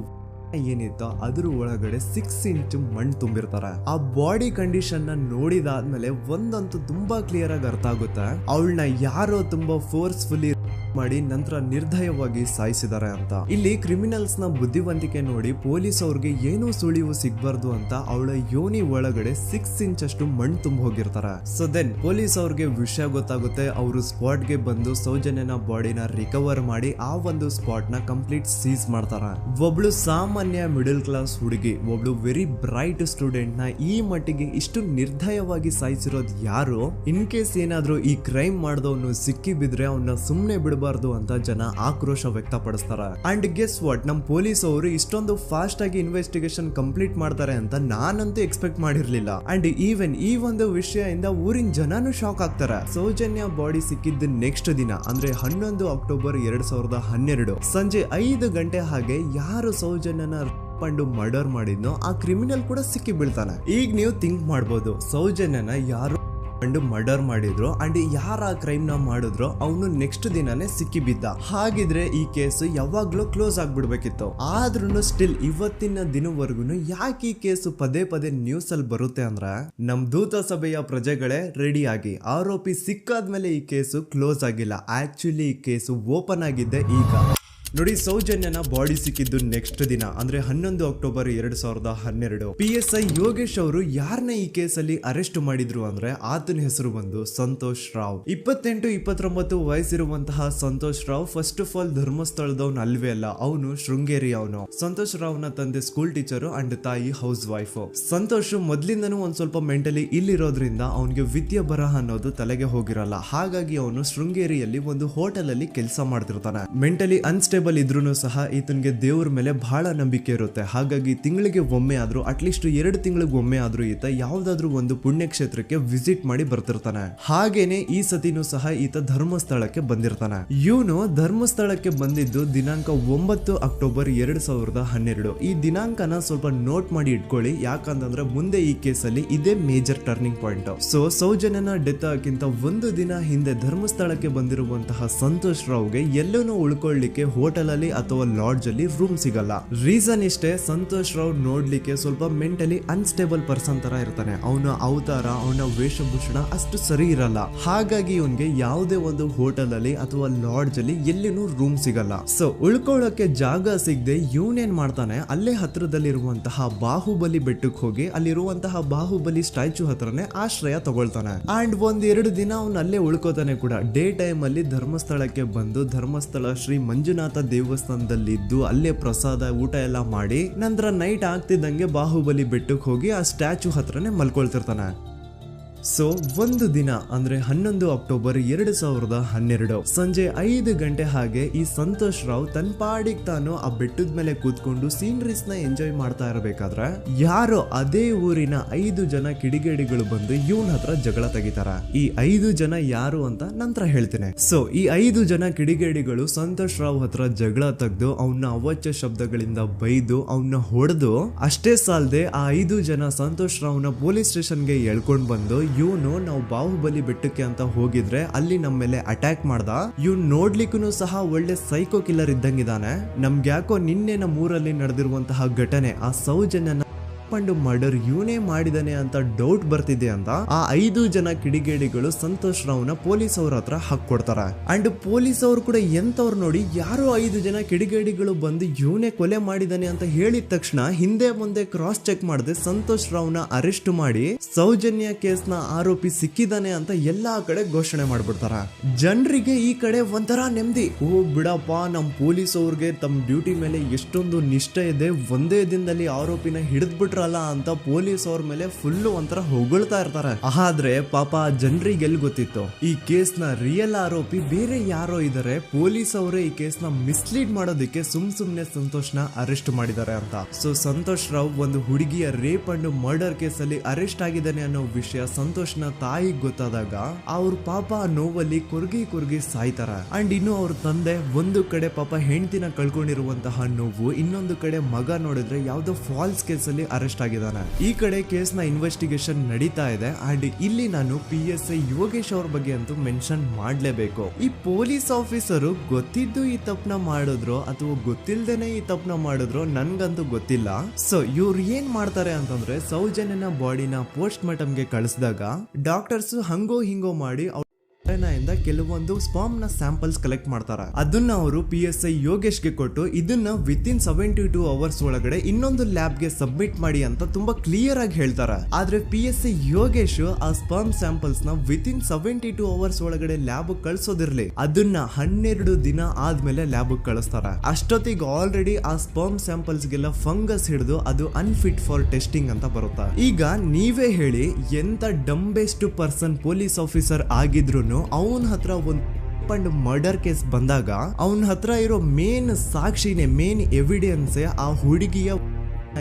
ಏನಿತ್ತು ಅದ್ರ ಒಳಗಡೆ 6 ಇಂಚ್ ಮಣ್ಣು ತುಂಬಿರ್ತಾರೆ. ಆ ಬಾಡಿ ಕಂಡೀಷನ್ ನ ನೋಡಿದಾದ್ಮೇಲೆ ಒಂದಂತೂ ತುಂಬಾ ಕ್ಲಿಯರ್ ಆಗಿ ಅರ್ಥ ಆಗುತ್ತೆ, ಅವಳನ್ನ ಯಾರೋ ತುಂಬಾ ಫೋರ್ಸ್ಫುಲಿ ಮಾಡಿ ನಂತರ ನಿರ್ದಯವಾಗಿ ಸಾಯಿಸಿದ್ದಾರೆ ಅಂತ. ಇಲ್ಲಿ ಕ್ರಿಮಿನಲ್ಸ್ ನ ಬುದ್ಧಿವಂತಿಕೆ ನೋಡಿ ಪೊಲೀಸ್ ಅವ್ರಿಗೆ ಏನೂ ಸುಳಿವು ಸಿಗ್ಬಾರ್ದು ಅಂತ ಅವಳ ಯೋನಿ ಒಳಗಡೆ 6 ಇಂಚ್ ಅಷ್ಟು ಮಣ್ಣು ತುಂಬ ಹೋಗಿರ್ತಾರೆ. ಸೊ ದೆನ್ ಪೊಲೀಸ್ ಅವ್ರಿಗೆ ವಿಷಯ ಗೊತ್ತಾಗುತ್ತೆ. ಅವರು ಸ್ಪಾಟ್ ಗೆ ಬಂದು ಸೌಜನ್ಯನ ಬಾಡಿನ ರಿಕವರ್ ಮಾಡಿ ಆ ಒಂದು ಸ್ಪಾಟ್ ನ ಕಂಪ್ಲೀಟ್ ಸೀಸ್ ಮಾಡ್ತಾರೆ. ಒಬ್ಳು ಸಾಮಾನ್ಯ ಮಿಡಲ್ ಕ್ಲಾಸ್ ಹುಡುಗಿ, ಒಬ್ಳು ವೆರಿ ಬ್ರೈಟ್ ಸ್ಟೂಡೆಂಟ್ ನ ಈ ಮಟ್ಟಿಗೆ ಇಷ್ಟು ನಿರ್ದಯವಾಗಿ ಸಾಯಿಸಿರೋದು ಯಾರು? ಇನ್ ಕೇಸ್ ಏನಾದ್ರೂ ಈ ಕ್ರೈಮ್ ಮಾಡಿದವನು ಸಿಕ್ಕಿ ಬಿದ್ರೆ ಅವನ್ನ ಸುಮ್ನೆ ಬಿಡಬಾರ್ದು ಅಂತ ಜನ ಆಕ್ರೋಶ ವ್ಯಕ್ತಪಡಿಸ್ತಾರೆ. ಅಂಡ್ ಗೆಸ್ ವಾಟ್, ನಮ್ ಪೊಲೀಸ್ ಅವರು ಇಷ್ಟೊಂದು ಫಾಸ್ಟ್ ಆಗಿ ಇನ್ವೆಸ್ಟಿಗೇಷನ್ ಕಂಪ್ಲೀಟ್ ಮಾಡ್ತಾರೆ ಅಂತ ನಾನಂತೂ ಎಕ್ಸ್ಪೆಕ್ಟ್ ಮಾಡಿರ್ಲಿಲ್ಲ. ಅಂಡ್ ಈವನ್ ಈ ಒಂದು ವಿಷಯದಿಂದ ಊರಿನ ಜನನು ಶಾಕ್ ಆಗ್ತಾರೆ. ಸೌಜನ್ಯ ಬಾಡಿ ಸಿಕ್ಕಿದ್ದ ನೆಕ್ಸ್ಟ್ ದಿನ ಅಂದ್ರೆ 11 ಅಕ್ಟೋಬರ್ 2012 ಸಂಜೆ 5 ಗಂಟೆ ಹಾಗೆ ಯಾರು ಸೌಜನ್ಯನ ಪಂಡು ಮರ್ಡರ್ ಮಾಡಿದ್ನೋ ಆ ಕ್ರಿಮಿನಲ್ ಕೂಡ ಸಿಕ್ಕಿ ಬೀಳ್ತಾನೆ. ಈಗ ನೀವು ಥಿಂಕ್ ಮಾಡ್ಬೋದು, ಸೌಜನ್ಯನ ಯಾರು ಮರ್ಡರ್ ಮಾಡಿದ್ರು ಅಂಡ್ ಯಾರ ಕ್ರೈಮ್ ನ ಮಾಡಿದ್ರು ಅವನು ನೆಕ್ಸ್ಟ್ ದಿನಾನೇ ಸಿಕ್ಕಿ ಬಿದ್ದ. ಹಾಗಿದ್ರೆ ಈ ಕೇಸ್ ಯಾವಾಗ್ಲೂ ಕ್ಲೋಸ್ ಆಗ್ಬಿಡ್ಬೇಕಿತ್ತು. ಆದ್ರೂ ಸ್ಟಿಲ್ ಇವತ್ತಿನ ದಿನವರೆಗೂ ಯಾಕೆ ಈ ಕೇಸು ಪದೇ ಪದೇ ನ್ಯೂಸ್ ಅಲ್ಲಿ ಬರುತ್ತೆ ಅಂದ್ರೆ, ನಮ್ ದೂತ ಸಭೆಯ ಪ್ರಜೆಗಳೇ ರೆಡಿ ಆಗಿ, ಆರೋಪಿ ಸಿಕ್ಕಾದ್ಮೇಲೆ ಈ ಕೇಸು ಕ್ಲೋಸ್ ಆಗಿಲ್ಲ. ಆಕ್ಚುಲಿ ಈ ಕೇಸು ಓಪನ್ ಆಗಿದ್ದೆ ಈಗ. ನೋಡಿ, ಸೌಜನ್ಯನ ಬಾಡಿ ಸಿಕ್ಕಿದ್ದು ನೆಕ್ಸ್ಟ್ ದಿನ ಅಂದ್ರೆ 11 ಅಕ್ಟೋಬರ್ 2012. PSI ಯೋಗೇಶ್ ಅವರು ಯಾರನ್ನ ಈ ಕೇಸಲ್ಲಿ ಅರೆಸ್ಟ್ ಮಾಡಿದ್ರು ಅಂದ್ರೆ ಆತನ ಹೆಸರು ಬಂದು ಸಂತೋಷ್ ರಾವ್. 28-29 ವಯಸ್ಸಿರುವಂತಹ Santosh Rao first of all ಧರ್ಮಸ್ಥಳದವನು ಅಲ್ವೇ ಅಲ್ಲ, ಅವನು ಶೃಂಗೇರಿ. ಅವನು ಸಂತೋಷ್ ರಾವ್ ನ ತಂದೆ ಸ್ಕೂಲ್ ಟೀಚರ್ ಅಂಡ್ ತಾಯಿ ಹೌಸ್ ವೈಫ್. ಸಂತೋಷ್ ಮೊದ್ಲಿಂದನೂ ಒಂದ್ ಸ್ವಲ್ಪ ಮೆಂಟಲಿ ಇಲ್ಲಿರೋದ್ರಿಂದ ಅವನಿಗೆ ವಿದ್ಯೆ ಬರಹ ಅನ್ನೋದು ತಲೆಗೆ ಹೋಗಿರಲ್ಲ. ಹಾಗಾಗಿ ಅವನು ಶೃಂಗೇರಿಯಲ್ಲಿ ಒಂದು ಹೋಟೆಲ್ ಅಲ್ಲಿ ಕೆಲಸ ಮಾಡ್ತಿರ್ತಾನೆ. ಮೆಂಟಲಿ ಅನ್ಸ್ಟೇಬಲ್ ಇದ್ರೂ ಸಹ ಈತನಿಗೆ ದೇವ್ರ ಮೇಲೆ ಬಹಳ ನಂಬಿಕೆ ಇರುತ್ತೆ. ಹಾಗಾಗಿ ತಿಂಗಳಿಗೆ ಒಮ್ಮೆ ಆದ್ರೂ, ಅಟ್ಲೀಸ್ಟ್ 2 ತಿಂಗಳಿಗೆ ಒಮ್ಮೆ ಆದ್ರೂ ಈತ ಯಾವ್ದಾದ್ರು ಒಂದು ಪುಣ್ಯಕ್ಷೇತ್ರಕ್ಕೆ ವಿಸಿಟ್ ಮಾಡಿ ಬರ್ತಿರ್ತಾನೆ. ಹಾಗೇನೆ ಈ ಸತಿನೂ ಸಹ ಈತ ಧರ್ಮಸ್ಥಳಕ್ಕೆ ಬಂದಿರ್ತಾನೆ. ಇವನು ಧರ್ಮಸ್ಥಳಕ್ಕೆ ಬಂದಿದ್ದು ದಿನಾಂಕ 9 ಅಕ್ಟೋಬರ್ 2012. ಈ ದಿನಾಂಕನ ಸ್ವಲ್ಪ ನೋಟ್ ಮಾಡಿ ಇಟ್ಕೊಳ್ಳಿ, ಯಾಕಂತಂದ್ರೆ ಮುಂದೆ ಈ ಕೇಸಲ್ಲಿ ಇದೇ ಮೇಜರ್ ಟರ್ನಿಂಗ್ ಪಾಯಿಂಟ್. ಸೊ ಸೌಜನ್ಯನ ಡೆತ್ ಆಗಿಂತ ಒಂದು ದಿನ ಹಿಂದೆ ಧರ್ಮಸ್ಥಳಕ್ಕೆ ಬಂದಿರುವಂತಹ ಸಂತೋಷ್ ರಾವ್ಗೆ ಎಲ್ಲೂ ಉಳ್ಕೊಳ್ಳಿಕ್ಕೆ ಹೋಟೆಲ್ ಅಲ್ಲಿ ಅಥವಾ ಲಾಡ್ಜ್ ಅಲ್ಲಿ ರೂಮ್ ಸಿಗಲ್ಲ. ರೀಸನ್ ಇಷ್ಟೇ, ಸಂತೋಷ್ ರಾವ್ ನೋಡ್ಲಿಕ್ಕೆ ಸ್ವಲ್ಪ ಮೆಂಟಲಿ ಅನ್ಸ್ಟೇಬಲ್ ಪರ್ಸನ್ ತರ ಇರ್ತಾನೆ. ಅವನ ಅವತಾರ, ಅವನ ವೇಷಭೂಷಣ ಅಷ್ಟು ಸರಿ ಇರಲ್ಲ. ಹಾಗಾಗಿ ಇವನ್ಗೆ ಯಾವುದೇ ಒಂದು ಹೋಟೆಲ್ ಅಲ್ಲಿ ಅಥವಾ ಲಾಡ್ಜ್ ಅಲ್ಲಿ ಎಲ್ಲಿನೂ ರೂಮ್ ಸಿಗಲ್ಲ. ಸೊ ಉಳ್ಕೊಳ್ಳೋಕೆ ಜಾಗ ಸಿಗದೆ ಇವನೇನ್ ಮಾಡ್ತಾನೆ, ಅಲ್ಲೇ ಹತ್ರದಲ್ಲಿರುವಂತಹ ಬಾಹುಬಲಿ ಬೆಟ್ಟಕ್ಕೆ ಹೋಗಿ ಅಲ್ಲಿರುವಂತಹ ಬಾಹುಬಲಿ ಸ್ಟ್ಯಾಚು ಹತ್ರನೇ ಆಶ್ರಯ ತಗೊಳ್ತಾನೆ. ಅಂಡ್ 1-2 ದಿನ ಅವನು ಅಲ್ಲೇ ಉಳ್ಕೋತಾನೆ ಕೂಡ. ಡೇ ಟೈಮ್ ಅಲ್ಲಿ ಧರ್ಮಸ್ಥಳಕ್ಕೆ ಬಂದು ಧರ್ಮಸ್ಥಳ ಶ್ರೀ ಮಂಜುನಾಥ ದೇವಸ್ಥಾನದಲ್ಲಿದ್ದು ಅಲ್ಲೇ ಪ್ರಸಾದ ಊಟ ಎಲ್ಲ ಮಾಡಿ ನಂತರ ನೈಟ್ ಆಗ್ತಿದ್ದಂಗೆ ಬಾಹುಬಲಿ ಬೆಟ್ಟಕ್ಕೆ ಹೋಗಿ ಆ ಸ್ಟ್ಯಾಚು ಹತ್ರನೇ ಮಲ್ಕೊಳ್ತಿರ್ತಾನೆ. ಸೊ ಒಂದು ದಿನ ಅಂದ್ರೆ 11 ಅಕ್ಟೋಬರ್ 2012 ಸಂಜೆ 5 ಗಂಟೆ ಹಾಗೆ ಈ ಸಂತೋಷ್ ರಾವ್ ತನ್ನ ಪಾಡಿಗೆ ತಾನು ಆ ಬೆಟ್ಟದ ಮೇಲೆ ಕೂತ್ಕೊಂಡು ಸೀನರೀಸ್ ನ ಎಂಜಾಯ್ ಮಾಡ್ತಾ ಇರಬೇಕಾದ್ರೆ ಯಾರೋ ಅದೇ ಊರಿನ 5 ಜನ ಕಿಡಿಗೇಡಿಗಳು ಬಂದು ಇವನ್ ಹತ್ರ ಜಗಳ ತೆಗಿತಾರ. ಈ 5 ಜನ ಯಾರು ಅಂತ ನಂತರ ಹೇಳ್ತೀನಿ. ಸೊ ಈ 5 ಜನ ಕಿಡಿಗೇಡಿಗಳು ಸಂತೋಷ್ ರಾವ್ ಹತ್ರ ಜಗಳ ತೆಗೆದು ಅವನ್ನ ಅವಾಚ್ಯ ಶಬ್ದಗಳಿಂದ ಬೈದು ಅವನ್ನ ಹೊಡೆದು, ಅಷ್ಟೇ ಸಾಲದೆ ಆ 5 ಜನ ಸಂತೋಷ್ ರಾವ್ನ ಪೊಲೀಸ್ ಸ್ಟೇಷನ್ಗೆ ಎಳ್ಕೊಂಡ್ ಬಂದು ಇವನು ನಾವು ಬಾಹುಬಲಿ ಬೆಟ್ಟಕ್ಕೆ ಅಂತ ಹೋಗಿದ್ರೆ ಅಲ್ಲಿ ನಮ್ಮ ಮೇಲೆ ಅಟ್ಯಾಕ್ ಮಾಡ್ದ, ಇವ್ನು ನೋಡ್ಲಿಕ್ಕೂ ಸಹ ಒಳ್ಳೆ ಸೈಕೋ ಕಿಲ್ಲರ್ ಇದ್ದಂಗಿದಾನೆ, ನಮ್ಗೆ ಯಾಕೋ ನಿನ್ನೆ ನಮ್ಮ ಊರಲ್ಲಿ ನಡೆದಿರುವಂತಹ ಘಟನೆ ಆ ಸೌಜನ್ಯನ ಪಂಡು ಮರ್ಡರ್ ಇವನೇ ಮಾಡಿದಾನೆ ಅಂತ ಡೌಟ್ ಬರ್ತಿದೆ ಅಂತ ಆ 5 ಜನ ಕಿಡಿಗೇಡಿಗಳು ಸಂತೋಷ್ ರಾವ್ನ ಪೊಲೀಸ್ ಅವ್ರ ಹತ್ರ ಹಾಕೊಡ್ತಾರ. ಅಂಡ್ ಪೊಲೀಸ್ ಅವ್ರು ಕೂಡ ಎಂತವ್ರು ನೋಡಿ, ಯಾರೋ 5 ಜನ ಕಿಡಿಗೇಡಿಗಳು ಬಂದು ಇವನೇ ಕೊಲೆ ಮಾಡಿದಾನೆ ಅಂತ ಹೇಳಿದ ತಕ್ಷಣ ಹಿಂದೆ ಮುಂದೆ ಕ್ರಾಸ್ ಚೆಕ್ ಮಾಡದೆ ಸಂತೋಷ್ ರಾವ್ನ ಅರೆಸ್ಟ್ ಮಾಡಿ ಸೌಜನ್ಯ ಕೇಸ್ನ ಆರೋಪಿ ಸಿಕ್ಕಿದಾನೆ ಅಂತ ಎಲ್ಲಾ ಕಡೆ ಘೋಷಣೆ ಮಾಡ್ಬಿಡ್ತಾರ. ಜನರಿಗೆ ಈ ಕಡೆ ಒಂಥರ ನೆಮ್ಮದಿ, ಓ ಬಿಡಪ್ಪ ನಮ್ ಪೊಲೀಸ್ ಅವ್ರಿಗೆ ತಮ್ಮ ಡ್ಯೂಟಿ ಮೇಲೆ ಎಷ್ಟೊಂದು ನಿಷ್ಠೆ ಇದೆ, ಒಂದೇ ದಿನದಲ್ಲಿ ಆರೋಪಿನ ಹಿಡಿದ್ಬಿಟ್ರಲ್ಲ ಅಂತ ಪೊಲೀಸ್ ಅವ್ರ ಮೇಲೆ ಫುಲ್ ಒಂಥರ ಹೊಗಳ್ತಾ ಇರ್ತಾರೆ. ಆದ್ರೆ ಪಾಪ ಜನರಿಗೆ ಎಲ್ಲಿ ಗೊತ್ತಿತ್ತು ಈ ಕೇಸ್ ನ ರಿಯಲ್ ಆರೋಪಿ ಬೇರೆ ಯಾರೋ ಇದಾರೆ, ಪೊಲೀಸ್ ಅವರೇ ಈ ಕೇಸ್ ನ ಮಿಸ್ಲೀಡ್ ಮಾಡೋದಕ್ಕೆ ಸುಮ್ನೆ ಸಂತೋಷ್ ನ ಅರೆಸ್ಟ್ ಮಾಡಿದ್ದಾರೆ ಅಂತ. ಸೊ ಸಂತೋಷ್ ರಾವ್ ಒಂದು ಹುಡುಗಿಯ ರೇಪ್ ಅಂಡ್ ಮರ್ಡರ್ ಕೇಸ್ ಅಲ್ಲಿ ಅರೆಸ್ಟ್ ಆಗಿದ್ದಾನೆ ಅನ್ನೋ ವಿಷಯ ಸಂತೋಷ್ ನ ತಾಯಿಗೆ ಗೊತ್ತಾದಾಗ ಅವ್ರ ಪಾಪ ನೋವಲ್ಲಿ ಕುರ್ಗಿ ಸಾಯ್ತಾರ. ಅಂಡ್ ಇನ್ನು ಅವ್ರ ತಂದೆ ಒಂದು ಕಡೆ ಪಾಪ ಹೆಂಡತಿನ ಕಳ್ಕೊಂಡಿರುವಂತಹ ನೋವು, ಇನ್ನೊಂದು ಕಡೆ ಮಗ ನೋಡಿದ್ರೆ ಯಾವ್ದೋ ಫಾಲ್ಸ್ ಕೇಸ್ ಅಲ್ಲಿ ಅರೆಸ್ಟ್ ಆಗಿದ್ದಾನೆ. ಈ ಕಡೆ ಕೇಸ್ ನ ಇನ್ವೆಸ್ಟಿಗೇಷನ್ ನಡೀತಾ ಇದೆ. ಅಂಡ್ ಇಲ್ಲಿ ನಾನು PSI ಯೋಗೇಶ್ ಅವ್ರ ಬಗ್ಗೆ ಅಂತೂ ಮೆನ್ಷನ್ ಮಾಡ್ಲೇಬೇಕು. ಈ ಪೊಲೀಸ್ ಆಫೀಸರು ಗೊತ್ತಿದ್ದು ಈ ತಪ್ಪನ ಮಾಡಿದ್ರು ಅಥವಾ ಗೊತ್ತಿಲ್ದೇನೆ ಈ ತಪ್ಪನ ಮಾಡಿದ್ರು ನನ್ಗಂತೂ ಗೊತ್ತಿಲ್ಲ. ಸೊ ಇವ್ರು ಏನ್ ಮಾಡ್ತಾರೆ ಅಂತಂದ್ರೆ, ಸೌಜನ್ಯನ ಬಾಡಿನ ಪೋಸ್ಟ್ ಮಾರ್ಟಮ್ ಗೆ ಕಳಿಸಿದಾಗ ಡಾಕ್ಟರ್ಸ್ ಹಂಗೋ ಹಿಂಗೋ ಮಾಡಿ ಇಂದ ಕೆಲವೊಂದು ಸ್ಪರ್ಮ್ ನ ಸ್ಯಾಂಪಲ್ಸ್ ಕಲೆಕ್ಟ್ ಮಾಡ್ತಾರೆ. ಅದನ್ನ ಅವರು PSI ಯೋಗೇಶ್ಗೆ ಕೊಟ್ಟು ಇದನ್ನ ವಿತಿನ್ 72 ಅವರ್ಸ್ ಒಳಗಡೆ ಇನ್ನೊಂದು ಲ್ಯಾಬ್ ಗೆ ಸಬ್ಮಿಟ್ ಮಾಡಿ ಅಂತ ತುಂಬಾ ಕ್ಲಿಯರ್ ಆಗಿ ಹೇಳ್ತಾರೆ. ಆದ್ರೆ PSI ಯೋಗೇಶ್ ಆ ಸ್ಪರ್ಮ್ ಸ್ಯಾಂಪಲ್ಸ್ ನ ವಿತಿನ್ 72 ಅವರ್ಸ್ ಒಳಗಡೆ ಲ್ಯಾಬ್ ಕಳ್ಸೋದಿರ್ಲಿ, ಅದನ್ನ 12 ದಿನ ಆದ್ಮೇಲೆ ಲ್ಯಾಬ್ ಕಳಿಸ್ತಾರೆ. ಅಷ್ಟೊತ್ತಿಗೆ ಆಲ್ರೆಡಿ ಆ ಸ್ಪರ್ಮ್ ಸ್ಯಾಂಪಲ್ಸ್ ಗೆಲ್ಲ ಫಂಗಸ್ ಹಿಡಿದು ಅದು ಅನ್ಫಿಟ್ ಫಾರ್ ಟೆಸ್ಟಿಂಗ್ ಅಂತ ಬರುತ್ತೆ. ಈಗ ನೀವೇ ಹೇಳಿ, ಎಂತ ಡಂಬೆಸ್ಟ್ ಪರ್ಸನ್ ಪೊಲೀಸ್ ಆಫೀಸರ್ ಆಗಿದ್ರು ಅವನ ಹತ್ರ ಒಂದು ಮರ್ಡರ್ ಕೇಸ್ ಬಂದಾಗ ಅವನ ಹತ್ರ ಇರೋ ಮೇನ್ ಸಾಕ್ಷಿನೇ, ಮೇನ್ ಎವಿಡೆನ್ಸ್ ಆ ಹುಡುಗಿಯ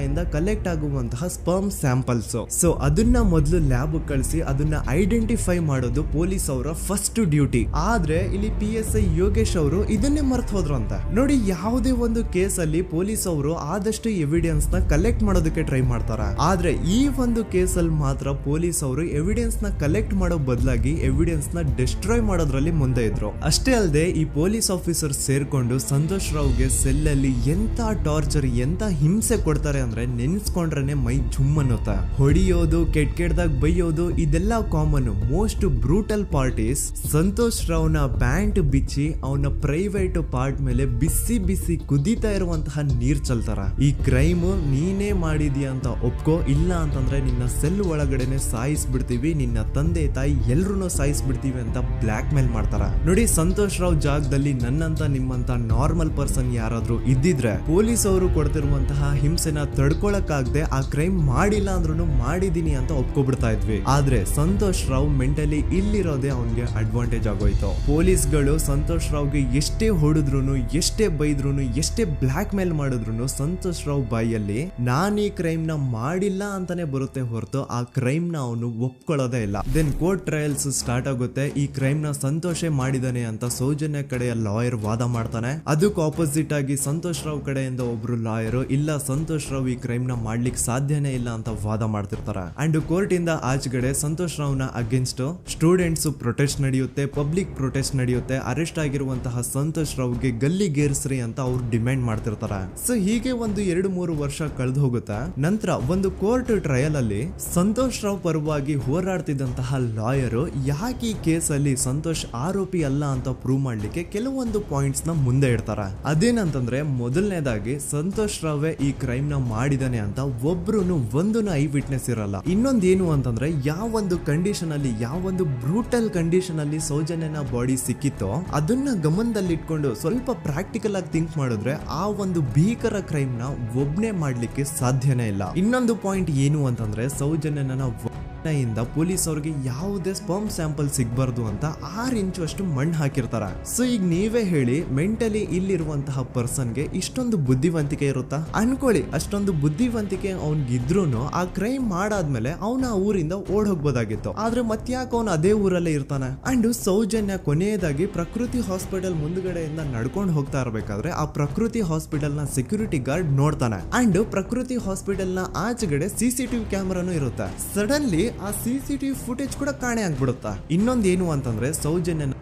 ಇಂದ ಕಲೆಕ್ಟ್ ಆಗುವಂತಹ ಸ್ಪರ್ಮ್ ಸ್ಯಾಂಪಲ್ಸ್. ಸೊ ಅದನ್ನ ಮೊದಲು ಲ್ಯಾಬ್ ಕಳಿಸಿ ಅದನ್ನ ಐಡೆಂಟಿಫೈ ಮಾಡೋದು ಪೊಲೀಸ್ ಅವರ ಫಸ್ಟ್ ಡ್ಯೂಟಿ. ಆದ್ರೆ ಇಲ್ಲಿ PSI ಯೋಗೇಶ್ ಅವರು ಇದನ್ನೇ ಮರ್ತು ಹೋದ್ರು ಅಂತ ನೋಡಿ. ಯಾವುದೇ ಒಂದು ಕೇಸ್ ಅಲ್ಲಿ ಪೊಲೀಸ್ ಅವರು ಆದಷ್ಟು ಎವಿಡೆನ್ಸ್ ನ ಕಲೆಕ್ಟ್ ಮಾಡೋದಕ್ಕೆ ಟ್ರೈ ಮಾಡ್ತಾರೆ. ಆದ್ರೆ ಈ ಒಂದು ಕೇಸ್ ಅಲ್ಲಿ ಮಾತ್ರ ಪೊಲೀಸ್ ಅವರು ಎವಿಡೆನ್ಸ್ ನ ಕಲೆಕ್ಟ್ ಮಾಡೋ ಬದಲಾಗಿ ಎವಿಡೆನ್ಸ್ ನ ಡಿಸ್ಟ್ರಾಯ್ ಮಾಡೋದ್ರಲ್ಲಿ ಮುಂದೆ ಇದ್ರು. ಅಷ್ಟೇ ಅಲ್ಲದೆ ಈ ಪೊಲೀಸ್ ಆಫೀಸರ್ ಸೇರ್ಕೊಂಡು ಸಂತೋಷ್ ರಾವ್ಗೆ ಸೆಲ್ ಅಲ್ಲಿ ಎಂತ ಟಾರ್ಚರ್, ಎಂತ ಹಿಂಸೆ ಕೊಡ್ತಾರೆ ಅಂದ್ರೆ ನೆನ್ಸ್ಕೊಂಡ್ರೆ ಮೈ ಜುಮ್ ಅನ್ನುತ್ತ. ಹೊಡಿಯೋದು, ಕೆಟ್ಟದಾಗ ಬೈಯೋದು, ಇದೆಲ್ಲ common. Most brutal parties Santosh ರಾವ್ನ ಪ್ಯಾಂಟ್ ಬಿಚ್ಚಿ ಅವನ ಪ್ರೈವೇಟ್ ಪಾರ್ಟ್ ಮೇಲೆ ಬಿಸಿ ಬಿಸಿ ಕುದೀತಾ ಇರುವಂತಹ ನೀರ್ ಚಲ್ತಾರ. ಈ ಕ್ರೈಮ್ ನೀನೇ ಮಾಡಿದ್ಯಾ ಅಂತ ಒಪ್ಕೋ, ಇಲ್ಲ ಅಂತಂದ್ರೆ ನಿನ್ನ ಸೆಲ್ ಒಳಗಡೆನೆ ಸಾಯಿಸ್ಬಿಡ್ತೀವಿ, ನಿನ್ನ ತಂದೆ ತಾಯಿ ಎಲ್ರು ಸಾಯಿಸ್ಬಿಡ್ತೀವಿ ಅಂತ ಬ್ಲಾಕ್ ಮೇಲ್ ಮಾಡ್ತಾರ. ನೋಡಿ, ಸಂತೋಷ್ ರಾವ್ ಜಾಗದಲ್ಲಿ ನನ್ನಂತ ನಿಮ್ಮಂತ ನಾರ್ಮಲ್ ಪರ್ಸನ್ ಯಾರಾದ್ರೂ ಇದ್ದಿದ್ರೆ ಪೊಲೀಸ್ ಅವರು ಕೊಡ್ತಿರುವಂತಹ ಹಿಂಸೆನ ತಡ್ಕೊಳಕ್ಕಾಗದೆ ಆ ಕ್ರೈಮ್ ಮಾಡಿಲ್ಲ ಅಂದ್ರೂ ಮಾಡಿದೀನಿ ಅಂತ ಒಪ್ಕೊಬಿಡ್ತಾ ಇದ್ವಿ. ಆದ್ರೆ ಸಂತೋಷ್ ರಾವ್ ಮೆಂಟಲಿ ಇಲ್ಲಿರೋದೇ ಅವನ್ಗೆ ಅಡ್ವಾಂಟೇಜ್ ಆಗೋಯ್ತು. ಪೊಲೀಸ್ಗಳು ಸಂತೋಷ್ ರಾವ್ಗೆ ಎಷ್ಟೇ ಹೊಡೆದ್ರು, ಎಷ್ಟೇ ಬೈದ್ರು, ಎಷ್ಟೇ ಬ್ಲಾಕ್ ಮೇಲ್ ಮಾಡಿದ್ರು ಸಂತೋಷ್ ರಾವ್ ಬಾಯಲ್ಲಿ ನಾನ್ ಈ ಕ್ರೈಮ್ ನ ಮಾಡಿಲ್ಲ ಅಂತಾನೆ ಬರುತ್ತೆ ಹೊರತು ಆ ಕ್ರೈಮ್ ನ ಅವನು ಒಪ್ಕೊಳ್ಳೋದೇ ಇಲ್ಲ. ದೆನ್ ಕೋರ್ಟ್ ಟ್ರಯಲ್ಸ್ ಸ್ಟಾರ್ಟ್ ಆಗುತ್ತೆ. ಈ ಕ್ರೈಮ್ ನ ಸಂತೋಷೇ ಮಾಡಿದಾನೆ ಅಂತ ಸೌಜನ್ಯ ಕಡೆಯ ಲಾಯರ್ ವಾದ ಮಾಡ್ತಾನೆ. ಅದಕ್ಕೆ ಆಪೋಸಿಟ್ ಆಗಿ ಸಂತೋಷ್ ರಾವ್ ಕಡೆಯಿಂದ ಒಬ್ರು ಲಾಯರ್ ಇಲ್ಲ, ಸಂತೋಷ್ ರಾವ್ ಈ ಕ್ರೈಮ್ ನ ಮಾಡ್ಲಿಕ್ಕೆ ಸಾಧ್ಯನೇ ಇಲ್ಲ ಅಂತ ವಾದ ಮಾಡ್ತಿರ್ತಾರೆ. ಅಂಡ್ ಕೋರ್ಟ್ ಇಂದ ಆಚೆಗಡೆ ಸಂತೋಷ್ ರಾವ್ ನ ಅಗೇನ್ಸ್ಟ್ ಸ್ಟೂಡೆಂಟ್ಸ್ ಪ್ರೊಟೆಸ್ಟ್ ನಡೆಯುತ್ತೆ, ಪಬ್ಲಿಕ್ ಪ್ರೊಟೆಸ್ಟ್ ನಡೆಯುತ್ತೆ. ಅರೆಸ್ಟ್ ಆಗಿರುವಂತಹ ಸಂತೋಷ್ ರಾವ್ಗೆ ಗಲ್ಲಿಗೇರಿಸ್ರಿ ಅಂತ ಅವ್ರು ಡಿಮ್ಯಾಂಡ್ ಮಾಡ್ತಿರ್ತಾರೆ. ಸೊ ಹೀಗೆ ಒಂದು 2-3 ವರ್ಷ ಕಳೆದು ಹೋಗುತ್ತೆ. ನಂತರ ಒಂದು ಕೋರ್ಟ್ ಟ್ರಯಲ್ ಅಲ್ಲಿ ಸಂತೋಷ್ ರಾವ್ ಪರವಾಗಿ ಹೋರಾಡ್ತಿದ್ದಂತಹ ಲಾಯರ್ ಯಾಕೆ ಈ ಕೇಸ್ ಅಲ್ಲಿ ಸಂತೋಷ್ ಆರೋಪಿ ಅಲ್ಲ ಅಂತ ಪ್ರೂವ್ ಮಾಡ್ಲಿಕ್ಕೆ ಕೆಲವೊಂದು ಪಾಯಿಂಟ್ಸ್ ನ ಮುಂದೆ ಇಡ್ತಾರೆ. ಅದೇನಂತಂದ್ರೆ, ಮೊದಲನೇದಾಗಿ ಸಂತೋಷ್ ರಾವ್ ಈ ಕ್ರೈಮ್ ನ ಮಾಡಿದಾನೆ ಅಂತ ಒಬ್ರು ಒಂದು ಐ ವಿಟ್ನೆಸ್ ಇರಲ್ಲ. ಇನ್ನೊಂದೇನು ಅಂತಂದ್ರೆ, ಯಾವೊಂದು ಕಂಡೀಷನ್ ಅಲ್ಲಿ, ಯಾವೊಂದು ಬ್ರೂಟಲ್ ಕಂಡೀಷನ್ ಅಲ್ಲಿ ಸೌಜನ್ಯನ ಬಾಡಿ ಸಿಕ್ಕಿತ್ತೋ ಅದನ್ನ ಗಮನದಲ್ಲಿಟ್ಕೊಂಡು ಸ್ವಲ್ಪ ಪ್ರಾಕ್ಟಿಕಲ್ ಆಗಿ ಥಿಂಕ್ ಮಾಡಿದ್ರೆ ಆ ಒಂದು ಭೀಕರ ಕ್ರೈಮ್ ನ ಒಬ್ನೇ ಮಾಡ್ಲಿಕ್ಕೆ ಸಾಧ್ಯನೇ ಇಲ್ಲ. ಇನ್ನೊಂದು ಪಾಯಿಂಟ್ ಏನು ಅಂತಂದ್ರೆ, ಸೌಜನ್ಯನ ಇಂದ ಪೊಲೀಸ್ ಅವ್ರಿಗೆ ಯಾವುದೇ ಸ್ಪರ್ಮ್ ಸ್ಯಾಂಪಲ್ ಸಿಗ್ಬಾರ್ದು ಅಂತ 6 ಇಂಚು ಅಷ್ಟು ಮಣ್ಣು ಹಾಕಿರ್ತಾರ. ಸೊ ಈಗ ನೀವೇ ಹೇಳಿ, ಮೆಂಟಲಿ ಇಲ್ಲಿರುವಂತಹ ಪರ್ಸನ್ಗೆ ಇಷ್ಟೊಂದು ಬುದ್ಧಿವಂತಿಕೆ ಇರುತ್ತಾ ಅನ್ಕೊಳ್ಳಿ. ಅಷ್ಟೊಂದು ಬುದ್ಧಿವಂತಿಕೆ ಅವ್ನಿಗಿದ್ರೂ ಆ ಕ್ರೈಮ್ ಮಾಡಾದ್ಮೇಲೆ ಅವನ ಊರಿಂದ ಓಡ್ ಹೋಗ್ಬೋದಾಗಿತ್ತು. ಆದ್ರೆ ಮತ್ತ್ಯಾಕೆ ಅವನು ಅದೇ ಊರಲ್ಲೇ ಇರ್ತಾನೆ. ಅಂಡ್ ಸೌಜನ್ಯ ಕೊನೆಯದಾಗಿ ಪ್ರಕೃತಿ ಹಾಸ್ಪಿಟಲ್ ಮುಂದ್ಗಡೆಯಿಂದ ನಡ್ಕೊಂಡು ಹೋಗ್ತಾ ಇರ್ಬೇಕಾದ್ರೆ ಆ ಪ್ರಕೃತಿ ಹಾಸ್ಪಿಟಲ್ ನ ಸೆಕ್ಯೂರಿಟಿ ಗಾರ್ಡ್ ನೋಡ್ತಾನೆ. ಅಂಡ್ ಪ್ರಕೃತಿ ಹಾಸ್ಪಿಟಲ್ ನ ಆಚೆಗಡೆ CCTV ಕ್ಯಾಮರಾನು ಇರುತ್ತೆ. ಸಡನ್ಲಿ ಆ CCTV ಫುಟೇಜ್ ಕೂಡ ಕಾಣೆ ಆಗ್ಬಿಡುತ್ತಾ. ಇನ್ನೊಂದೇನು ಅಂತಂದ್ರೆ, ಸೌಜನ್ಯನ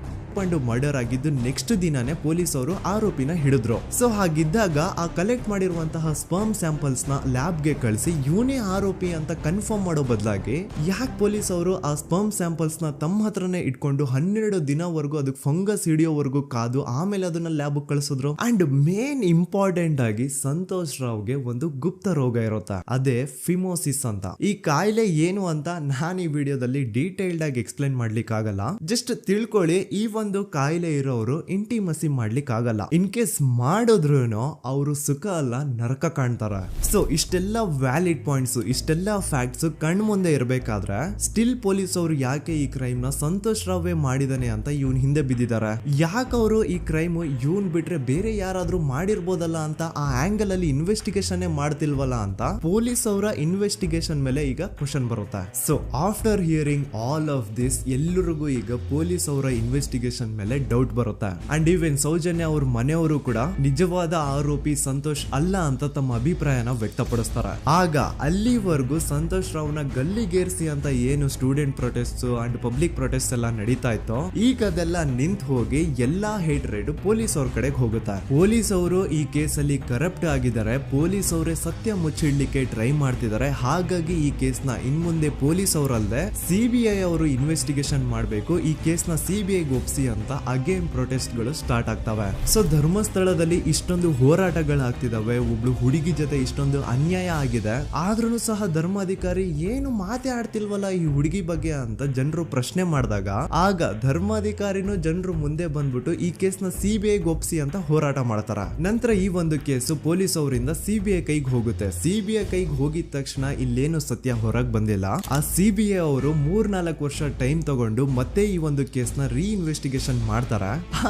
ಮರ್ಡರ್ ಆಗಿದ್ದು ನೆಕ್ಸ್ಟ್ ದಿನಾನೇ ಪೊಲೀಸ್ ಅವರು ಆರೋಪಿನ ಹಿಡಿದ್ರು. ಸೊ ಹಾಗಿದ್ದಾಗ ಆ ಕಲೆಕ್ಟ್ ಮಾಡಿರುವಂತಹ ಸ್ಪರ್ಮ್ ಸ್ಯಾಂಪಲ್ಸ್ ನ ಲ್ಯಾಬ್ ಗೆ ಕಳಿಸಿ ಇವನೇ ಆರೋಪಿ ಅಂತ ಕನ್ಫರ್ಮ್ ಮಾಡೋ ಬದಲಾಗಿ ಯಾಕೆ ಪೊಲೀಸ್ ಅವರು ಆ ಸ್ಪರ್ಮ್ ಸ್ಯಾಂಪಲ್ಸ್ ನ ತಮ್ಮ ಹತ್ರನೇ ಇಟ್ಕೊಂಡು 12 ದಿನವರೆಗೂ ಅದಕ್ಕೆ ಫಂಗಸ್ ಹಿಡಿಯೋವರೆಗೂ ಕಾದು ಆಮೇಲೆ ಅದನ್ನ ಲ್ಯಾಬ್ ಕಳಿಸಿದ್ರು. ಅಂಡ್ ಮೇನ್ ಇಂಪಾರ್ಟೆಂಟ್ ಆಗಿ ಸಂತೋಷ್ ರಾವ್ಗೆ ಒಂದು ಗುಪ್ತ ರೋಗ ಇರುತ್ತೆ, ಅದೇ ಫಿಮೋಸಿಸ್ ಅಂತ. ಈ ಕಾಯಿಲೆ ಏನು ಅಂತ ನಾನು ಈ ವಿಡಿಯೋದಲ್ಲಿ ಡೀಟೇಲ್ಡ್ ಆಗಿ ಎಕ್ಸ್ಪ್ಲೈನ್ ಮಾಡ್ಲಿಕ್ಕೆ ಆಗಲ್ಲ. ಜಸ್ಟ್ ತಿಳ್ಕೊಳ್ಳಿ, ಈ ಒಂದು ಕಾಯಿಲೆ ಇರೋರು ಇಂಟಿಮಸಿ ಮಾಡ್ಲಿಕ್ಕೆ ಆಗಲ್ಲ. ಇನ್ ಕೇಸ್ ಮಾಡಿದ್ರು ಅವರು ಸುಖ ಅಲ್ಲ ನರಕ ಕಾಣ್ತಾರ. ಸೊ ಇಷ್ಟೆಲ್ಲ ವ್ಯಾಲಿಡ್ ಪಾಯಿಂಟ್ಸ್, ಇಷ್ಟೆಲ್ಲ ಫ್ಯಾಕ್ಟ್ಸ್ ಕಣ್ ಮುಂದೆ ಇರಬೇಕಾದ್ರೆ ಸ್ಟಿಲ್ ಪೊಲೀಸ್ ಅವರು ಯಾಕೆ ಈ ಕ್ರೈಮ್ ನ ಸಂತೋಷ್ ರಾವೇ ಮಾಡಿದಾನೆ ಅಂತ ಇವನ್ ಹಿಂದೆ ಬಿದ್ದಿದ್ದಾರೆ. ಯಾಕೆ ಅವರು ಈ ಕ್ರೈಮ್ ಇವನ್ ಬಿಟ್ರೆ ಬೇರೆ ಯಾರಾದ್ರೂ ಮಾಡಿರ್ಬೋದಲ್ಲ ಅಂತ ಆ ಆಂಗಲ್ ಅಲ್ಲಿ ಇನ್ವೆಸ್ಟಿಗೇಷನ್ ಮಾಡ್ತಿಲ್ವಲ್ಲ ಅಂತ ಪೊಲೀಸ್ ಅವರ ಇನ್ವೆಸ್ಟಿಗೇಷನ್ ಮೇಲೆ ಈಗ ಕ್ವಶನ್ ಬರುತ್ತೆ. So after hearing all of this, ಎಲ್ಲರಿಗೂ ಈಗ ಪೊಲೀಸ್ ಅವರ ಇನ್ವೆಸ್ಟಿಗೇಷನ್ ಇನ್ವೆಸ್ಟಿಗೇಷನ್ ಮೇಲೆ ಡೌಟ್ ಬರುತ್ತೆ. ಅಂಡ್ ಈವನ್ ಸೌಜನ್ಯ ಅವ್ರ ಮನೆಯವರು ಕೂಡ ನಿಜವಾದ ಆರೋಪಿ ಸಂತೋಷ್ ಅಲ್ಲ ಅಂತ ತಮ್ಮ ಅಭಿಪ್ರಾಯನ ವ್ಯಕ್ತಪಡಿಸ್ತಾರೆ. ಆಗ ಅಲ್ಲಿವರೆಗೂ ಸಂತೋಷ್ ರಾವ್ನ ಗಲ್ಲಿಗೇರಿಸಿ ಅಂತ ಏನು student protest and public protest ಎಲ್ಲ ನಡೀತಾ ಇತ್ತು, ಈಗ ಅದೆಲ್ಲ ನಿಂತು ಹೋಗಿ ಎಲ್ಲಾ ಹೇಟ್ ರೇಟ್ ಪೊಲೀಸ್ ಅವ್ರ ಕಡೆಗೆ ಹೋಗುತ್ತೆ. ಪೊಲೀಸ್ ಅವರು ಈ ಕೇಸಲ್ಲಿ ಕರಪ್ಟ್ ಆಗಿದ್ದಾರೆ, ಪೊಲೀಸ್ ಅವರೇ ಸತ್ಯ ಮುಚ್ಚಿಡ್ಲಿಕ್ಕೆ ಟ್ರೈ ಮಾಡ್ತಿದ್ದಾರೆ. ಹಾಗಾಗಿ ಈ ಕೇಸ್ನ ಇನ್ಮುಂದೆ ಪೊಲೀಸ್ ಅವರಲ್ಲದೆ ಸಿಬಿಐ ಅವರು ಇನ್ವೆಸ್ಟಿಗೇಷನ್ ಮಾಡಬೇಕು, ಈ ಕೇಸ್ನ ಸಿಬಿಐ ಒಪ್ಸಿ ಅಂತ ಅಗೇನ್ ಪ್ರೊಟೆಸ್ಟ್ ಗಳು ಸ್ಟಾರ್ಟ್ ಆಗ್ತವೆ. ಸೊ ಧರ್ಮಸ್ಥಳದಲ್ಲಿ ಇಷ್ಟೊಂದು ಹೋರಾಟಗಳಾಗ್ತಿದಾವೆ, ಒಬ್ಳು ಹುಡುಗಿ ಜೊತೆ ಇಷ್ಟೊಂದು ಅನ್ಯಾಯ ಆಗಿದೆ, ಆದ್ರೂ ಸಹ ಧರ್ಮಾಧಿಕಾರಿ ಏನು ಮಾತೇ ಆಡ್ತಿಲ್ವಲ್ಲ ಈ ಹುಡುಗಿ ಬಗ್ಗೆ ಅಂತ ಜನರು ಪ್ರಶ್ನೆ ಮಾಡಿದಾಗ ಆಗ ಧರ್ಮಾಧಿಕಾರಿನೂ ಜನರು ಮುಂದೆ ಬಂದ್ಬಿಟ್ಟು ಈ ಕೇಸ್ನ ಸಿಬಿಐ ಒಪ್ಸಿ ಅಂತ ಹೋರಾಟ ಮಾಡ್ತಾರ. ನಂತರ ಈ ಒಂದು ಕೇಸು ಪೊಲೀಸ್ ಅವರಿಂದ ಸಿಬಿಐ ಕೈಗೆ ಹೋಗುತ್ತೆ. ಸಿಬಿಐ ಕೈಗೆ ಹೋಗಿದ ತಕ್ಷಣ ಇಲ್ಲೇನು ಸತ್ಯ ಹೊರಗೆ ಬಂದಿಲ್ಲ. ಆ ಸಿಬಿಐ ಅವರು 3-4 ವರ್ಷ ಟೈಮ್ ತಗೊಂಡು ಮತ್ತೆ ಈ ಒಂದು ಕೇಸ್ನ ರೀ ಇನ್ವೆಸ್ಟಿಗೇಷನ್ ಮಾಡ್ತಾರ.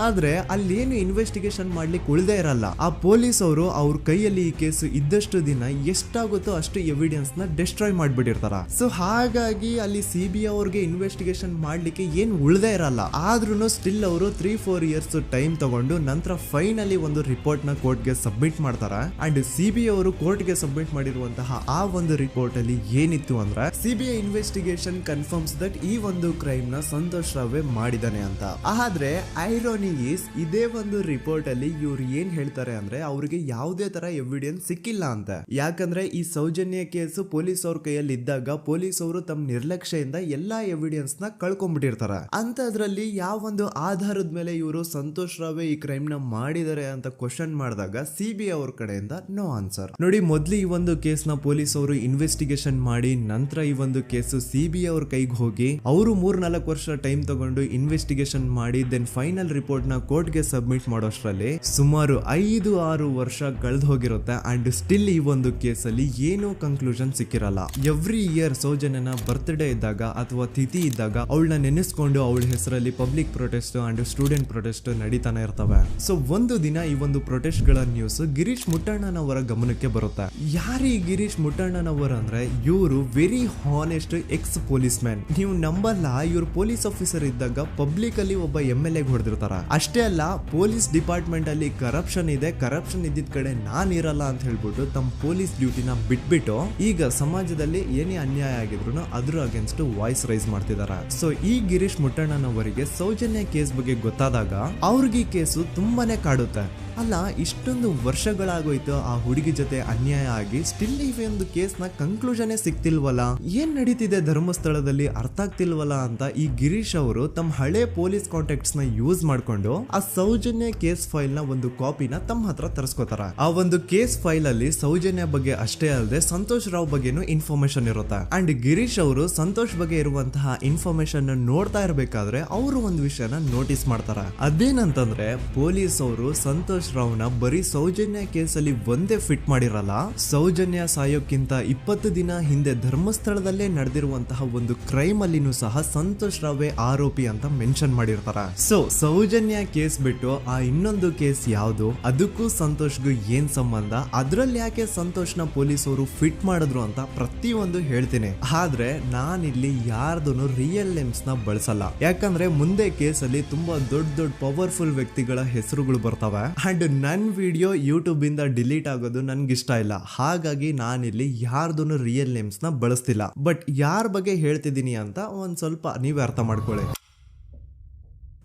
ಆದ್ರೆ ಅಲ್ಲೇನು ಇನ್ವೆಸ್ಟಿಗೇಷನ್ ಮಾಡ್ಲಿಕ್ಕೆ ಉಳ್ದೇ ಇರಲ್ಲ. ಆ ಪೊಲೀಸ್ ಅವರು ಅವ್ರ ಕೈಯಲ್ಲಿ ಈ ಕೇಸು ಇದ್ದಷ್ಟು ದಿನ ಎಷ್ಟಾಗುತ್ತೋ ಅಷ್ಟು ಎವಿಡೆನ್ಸ್ ನ ಡಿಸ್ಟ್ರಾಯ್ ಮಾಡ್ಬಿಟ್ಟಿರ್ತಾರ. ಸೊ ಹಾಗಾಗಿ ಅಲ್ಲಿ ಸಿಬಿಐ ಅವ್ರಿಗೆ ಇನ್ವೆಸ್ಟಿಗೇಷನ್ ಮಾಡ್ಲಿಕ್ಕೆ ಏನ್ ಉಳ್ದೇ ಇರಲ್ಲ. ಆದ್ರೂ ಸ್ಟಿಲ್ ಅವರು 3-4 ಇಯರ್ಸ್ ಟೈಮ್ ತಗೊಂಡು ನಂತರ ಫೈನಲಿ ಒಂದು ರಿಪೋರ್ಟ್ ನ ಕೋರ್ಟ್ ಗೆ ಸಬ್ಮಿಟ್ ಮಾಡ್ತಾರ. ಅಂಡ್ ಸಿಬಿಐ ಅವರು ಕೋರ್ಟ್ ಗೆ ಸಬ್ಮಿಟ್ ಮಾಡಿರುವಂತಹ ಆ ಒಂದು ರಿಪೋರ್ಟ್ ಅಲ್ಲಿ ಏನಿತ್ತು ಅಂದ್ರೆ ಸಿಬಿಐ ಇನ್ವೆಸ್ಟಿಗೇಷನ್ ಕನ್ಫರ್ಮ್ಸ್ ದಟ್ ಈ ಒಂದು ಕ್ರೈಮ್ ನ ಸಂತೋಷ್ ರಾವ್ ಮಾಡಿದಾನೆ ಅಂತ. ಆದ್ರೆ ಐರಾನಿ ಈಸ್ ಇದೇ ಒಂದು ರಿಪೋರ್ಟ್ ಅಲ್ಲಿ ಇವ್ರು ಏನ್ ಹೇಳ್ತಾರೆ ಅಂದ್ರೆ ಅವ್ರಿಗೆ ಯಾವುದೇ ತರ ಎವಿಡೆನ್ಸ್ ಸಿಕ್ಕಿಲ್ಲ ಅಂತ. ಯಾಕಂದ್ರೆ ಈ ಸೌಜನ್ಯ ಕೇಸು ಪೊಲೀಸ್ ಅವ್ರ ಕೈಯಲ್ಲಿ ಇದ್ದಾಗ ಪೊಲೀಸ್ ಅವರು ತಮ್ಮ ನಿರ್ಲಕ್ಷ್ಯದಿಂದ ಎಲ್ಲಾ ಎವಿಡೆನ್ಸ್ ನ ಕಳ್ಕೊಂಡ್ಬಿಟ್ಟಿರ್ತಾರೆ. ಅಂತದ್ರಲ್ಲಿ ಯಾವ ಒಂದು ಆಧಾರದ ಮೇಲೆ ಇವರು ಸಂತೋಷ್ ರಾವ್ ಈ ಕ್ರೈಮ್ ನ ಮಾಡಿದ್ದಾರೆ ಅಂತ ಕ್ವಶನ್ ಮಾಡಿದಾಗ ಸಿಬಿಐ ಅವ್ರ ಕಡೆಯಿಂದ ನೋ ಆನ್ಸರ್. ನೋಡಿ, ಮೊದ್ಲು ಈ ಒಂದು ಕೇಸ್ ನ ಪೊಲೀಸ್ ಅವರು ಇನ್ವೆಸ್ಟಿಗೇಷನ್ ಮಾಡಿ ನಂತರ ಈ ಒಂದು ಕೇಸು ಸಿಬಿಐ ಅವ್ರ ಕೈಗೆ ಹೋಗಿ ಅವರು 3-4 ವರ್ಷ ಟೈಮ್ ತಗೊಂಡು ಇನ್ವೆಸ್ಟಿಗೇಷನ್ ಮಾಡಿ ದೆನ್ ಫೈನಲ್ ರಿಪೋರ್ಟ್ ನ ಕೋರ್ಟ್ ಗೆ ಸಬ್ಮಿಟ್ ಮಾಡೋಷ್ಟ್ರಲ್ಲಿ ಸುಮಾರು 5-6 ವರ್ಷ ಕಳೆದು ಹೋಗಿರುತ್ತೆ. ಅಂಡ್ ಸ್ಟಿಲ್ ಈ ಒಂದು ಕೇಸಲ್ಲಿ ಏನೂ ಕನ್ಕ್ಲೂಷನ್ ಸಿಕ್ಕಿರಲ್ಲ. ಎವ್ರಿ ಇಯರ್ ಸೌಜನ್ಯನ ಬರ್ತ್ಡೇ ಇದ್ದಾಗ ಅಥವಾ ತಿಥಿ ಇದ್ದಾಗ ಅವಳನ್ನ ನೆನೆಸ್ಕೊಂಡು ಅವಳ ಹೆಸರಲ್ಲಿ public protest and student protest ನಡೀತಾನೆ ಇರ್ತವೆ. ಸೊ ಒಂದು ದಿನ ಈ ಒಂದು ಪ್ರೊಟೆಸ್ಟ್ ಗಳ ನ್ಯೂಸ್ ಗಿರೀಶ್ ಮುಟ್ಟಣ್ಣನವರ ಗಮನಕ್ಕೆ ಬರುತ್ತೆ. ಯಾರು ಈ ಗಿರೀಶ್ ಮುಟ್ಟಣ್ಣನವರ ಅಂದ್ರೆ ಇವರು very honest X police man. ನೀವು ನಂಬಲ್ಲ, ಇವ್ರು ಪೊಲೀಸ್ ಆಫೀಸರ್ ಇದ್ದಾಗ ಪಬ್ಲಿಕ್ ಅಲ್ಲಿ ಒಬ್ಬ MLA ಹೊಡೆದಿರ್ತಾರ. ಅಷ್ಟೇ ಅಲ್ಲ, ಪೊಲೀಸ್ ಡಿಪಾರ್ಟ್ಮೆಂಟ್ ಅಲ್ಲಿ ಕರಪ್ಷನ್ ಇದೆ, ಕರಪ್ಷನ್ ಇದ್ದಿದ್ ಕಡೆ ನಾನ್ ಇರಲ್ಲ ಅಂತ ಹೇಳ್ಬಿಟ್ಟು ತಮ್ಮ ಪೊಲೀಸ್ ಡ್ಯೂಟಿನ ಬಿಟ್ಬಿಟ್ಟು ಈಗ ಸಮಾಜದಲ್ಲಿ ಏನೇ ಅನ್ಯಾಯ ಆಗಿದ್ರು ಅದ್ರ ಅಗೇನ್ಸ್ಟ್ ವಾಯ್ಸ್ ರೈಸ್ ಮಾಡ್ತಿದಾರ. ಸೊ ಈ ಗಿರೀಶ್ ಮುಟ್ಟಣ್ಣನವರಿಗೆ ಸೌಜನ್ಯ ಕೇಸ್ ಬಗ್ಗೆ ಗೊತ್ತಾದಾಗ ಅವ್ರಿಗೆ ಈ ಕೇಸು ತುಂಬಾನೇ ಕಾಡುತ್ತೆ. ಅಲ್ಲ, ಇಷ್ಟೊಂದು ವರ್ಷಗಳಾಗೋಯ್ತು ಆ ಹುಡುಗಿ ಜೊತೆ ಅನ್ಯಾಯ ಆಗಿ, ಸ್ಟಿಲ್ ಈ ಒಂದು ಕೇಸ್ ನ ಕನ್ಕ್ಲೂಷನ್ ಸಿಕ್ತಿಲ್ವಲ್ಲ, ಏನ್ ನಡೀತಿದೆ ಧರ್ಮಸ್ಥಳದಲ್ಲಿ ಅರ್ಥ ಆಗ್ತಿಲ್ವಲ್ಲ ಅಂತ ಈ ಗಿರೀಶ್ ಅವರು ತಮ್ಮ ಹಳೆ ಪೊಲೀಸ್ ಕಾಂಟ್ಯಾಕ್ಟ್ಸ್ ನ ಯೂಸ್ ಮಾಡ್ಕೊಂಡು ಆ ಸೌಜನ್ಯ ಕೇಸ್ ಫೈಲ್ ನ ಒಂದು ಕಾಪಿನ ತಮ್ಮ ಹತ್ರ ತರಿಸ್ಕೋತಾರ. ಆ ಒಂದು ಕೇಸ್ ಫೈಲ್ ಅಲ್ಲಿ ಸೌಜನ್ಯ ಬಗ್ಗೆ ಅಷ್ಟೇ ಅಲ್ಲದೆ ಸಂತೋಷ್ ರಾವ್ ಬಗ್ಗೆನೂ ಇನ್ಫಾರ್ಮೇಶನ್ ಇರುತ್ತೆ. ಅಂಡ್ ಗಿರೀಶ್ ಅವರು ಸಂತೋಷ್ ಬಗ್ಗೆ ಇರುವಂತಹ ಇನ್ಫಾರ್ಮೇಶನ್ ನೋಡ್ತಾ ಇರ್ಬೇಕಾದ್ರೆ ಅವರು ಒಂದು ವಿಷಯನ ನೋಟಿಸ್ ಮಾಡ್ತಾರ. ಅದೇನಂತಂದ್ರೆ ಪೊಲೀಸ್ ಅವರು ಸಂತೋಷ್ ರಾವ್ನ ಬರೀ ಸೌಜನ್ಯ ಕೇಸಲ್ಲಿ ಒಂದೇ ಫಿಟ್ ಮಾಡಿರಲ್ಲ, ಸೌಜನ್ಯ ಸಾಯೋಕ್ಕಿಂತ 20 ದಿನ ಹಿಂದೆ ಧರ್ಮಸ್ಥಳದಲ್ಲೇ ನಡೆದಿರುವಂತಹ ಒಂದು ಕ್ರೈಮ್ ಅಲ್ಲಿನೂ ಸಹ ಸಂತೋಷ್ ರಾವ್ ಆರೋಪಿ ಅಂತ ಮೆನ್ಷನ್ ಮಾಡಿರ್ತಾರ. ಸೊ ಸೌಜನ್ಯ ಕೇಸ್ ಬಿಟ್ಟು ಆ ಇನ್ನೊಂದು ಕೇಸ್ ಯಾವುದು, ಅದಕ್ಕೂ ಸಂತೋಷ್ಗೂ ಏನ್ ಸಂಬಂಧ, ಅದ್ರಲ್ಲಿ ಯಾಕೆ ಸಂತೋಷ್ನ ಪೊಲೀಸ್ ಅವರು ಫಿಟ್ ಮಾಡಿದ್ರು ಅಂತ ಪ್ರತಿಯೊಂದು ಹೇಳ್ತೀನಿ. ಆದ್ರೆ ನಾನಿಲ್ಲಿ ಯಾರ್ದು ರಿಯಲ್ ನೇಮ್ಸ್ ನ ಬಳಸಲ್ಲ. ಯಾಕಂದ್ರೆ ಮುಂದೆ ಕೇಸಲ್ಲಿ ತುಂಬಾ ದೊಡ್ಡ ಪವರ್ಫುಲ್ ವ್ಯಕ್ತಿಗಳ ಹೆಸರುಗಳು ಬರ್ತವೆ. ಅಂಡ್ ನನ್ ವಿಡಿಯೋ ಯೂಟ್ಯೂಬ್ ಇಂದ ಡಿಲೀಟ್ ಆಗೋದು ನನ್ಗೆ ಇಷ್ಟ ಇಲ್ಲ. ಹಾಗಾಗಿ ನಾನಿಲ್ಲಿ ಯಾರ್ದು ರಿಯಲ್ ನೇಮ್ಸ್ ನ ಬಳಸ್ತಿಲ್ಲ. ಬಟ್ ಯಾರ ಬಗ್ಗೆ ಹೇಳ್ತಿದ್ದೀನಿ ಅಂತ ಒಂದ್ ಸ್ವಲ್ಪ ನೀವೇ ಅರ್ಥ ಮಾಡ್ಕೊಳ್ಳಿ.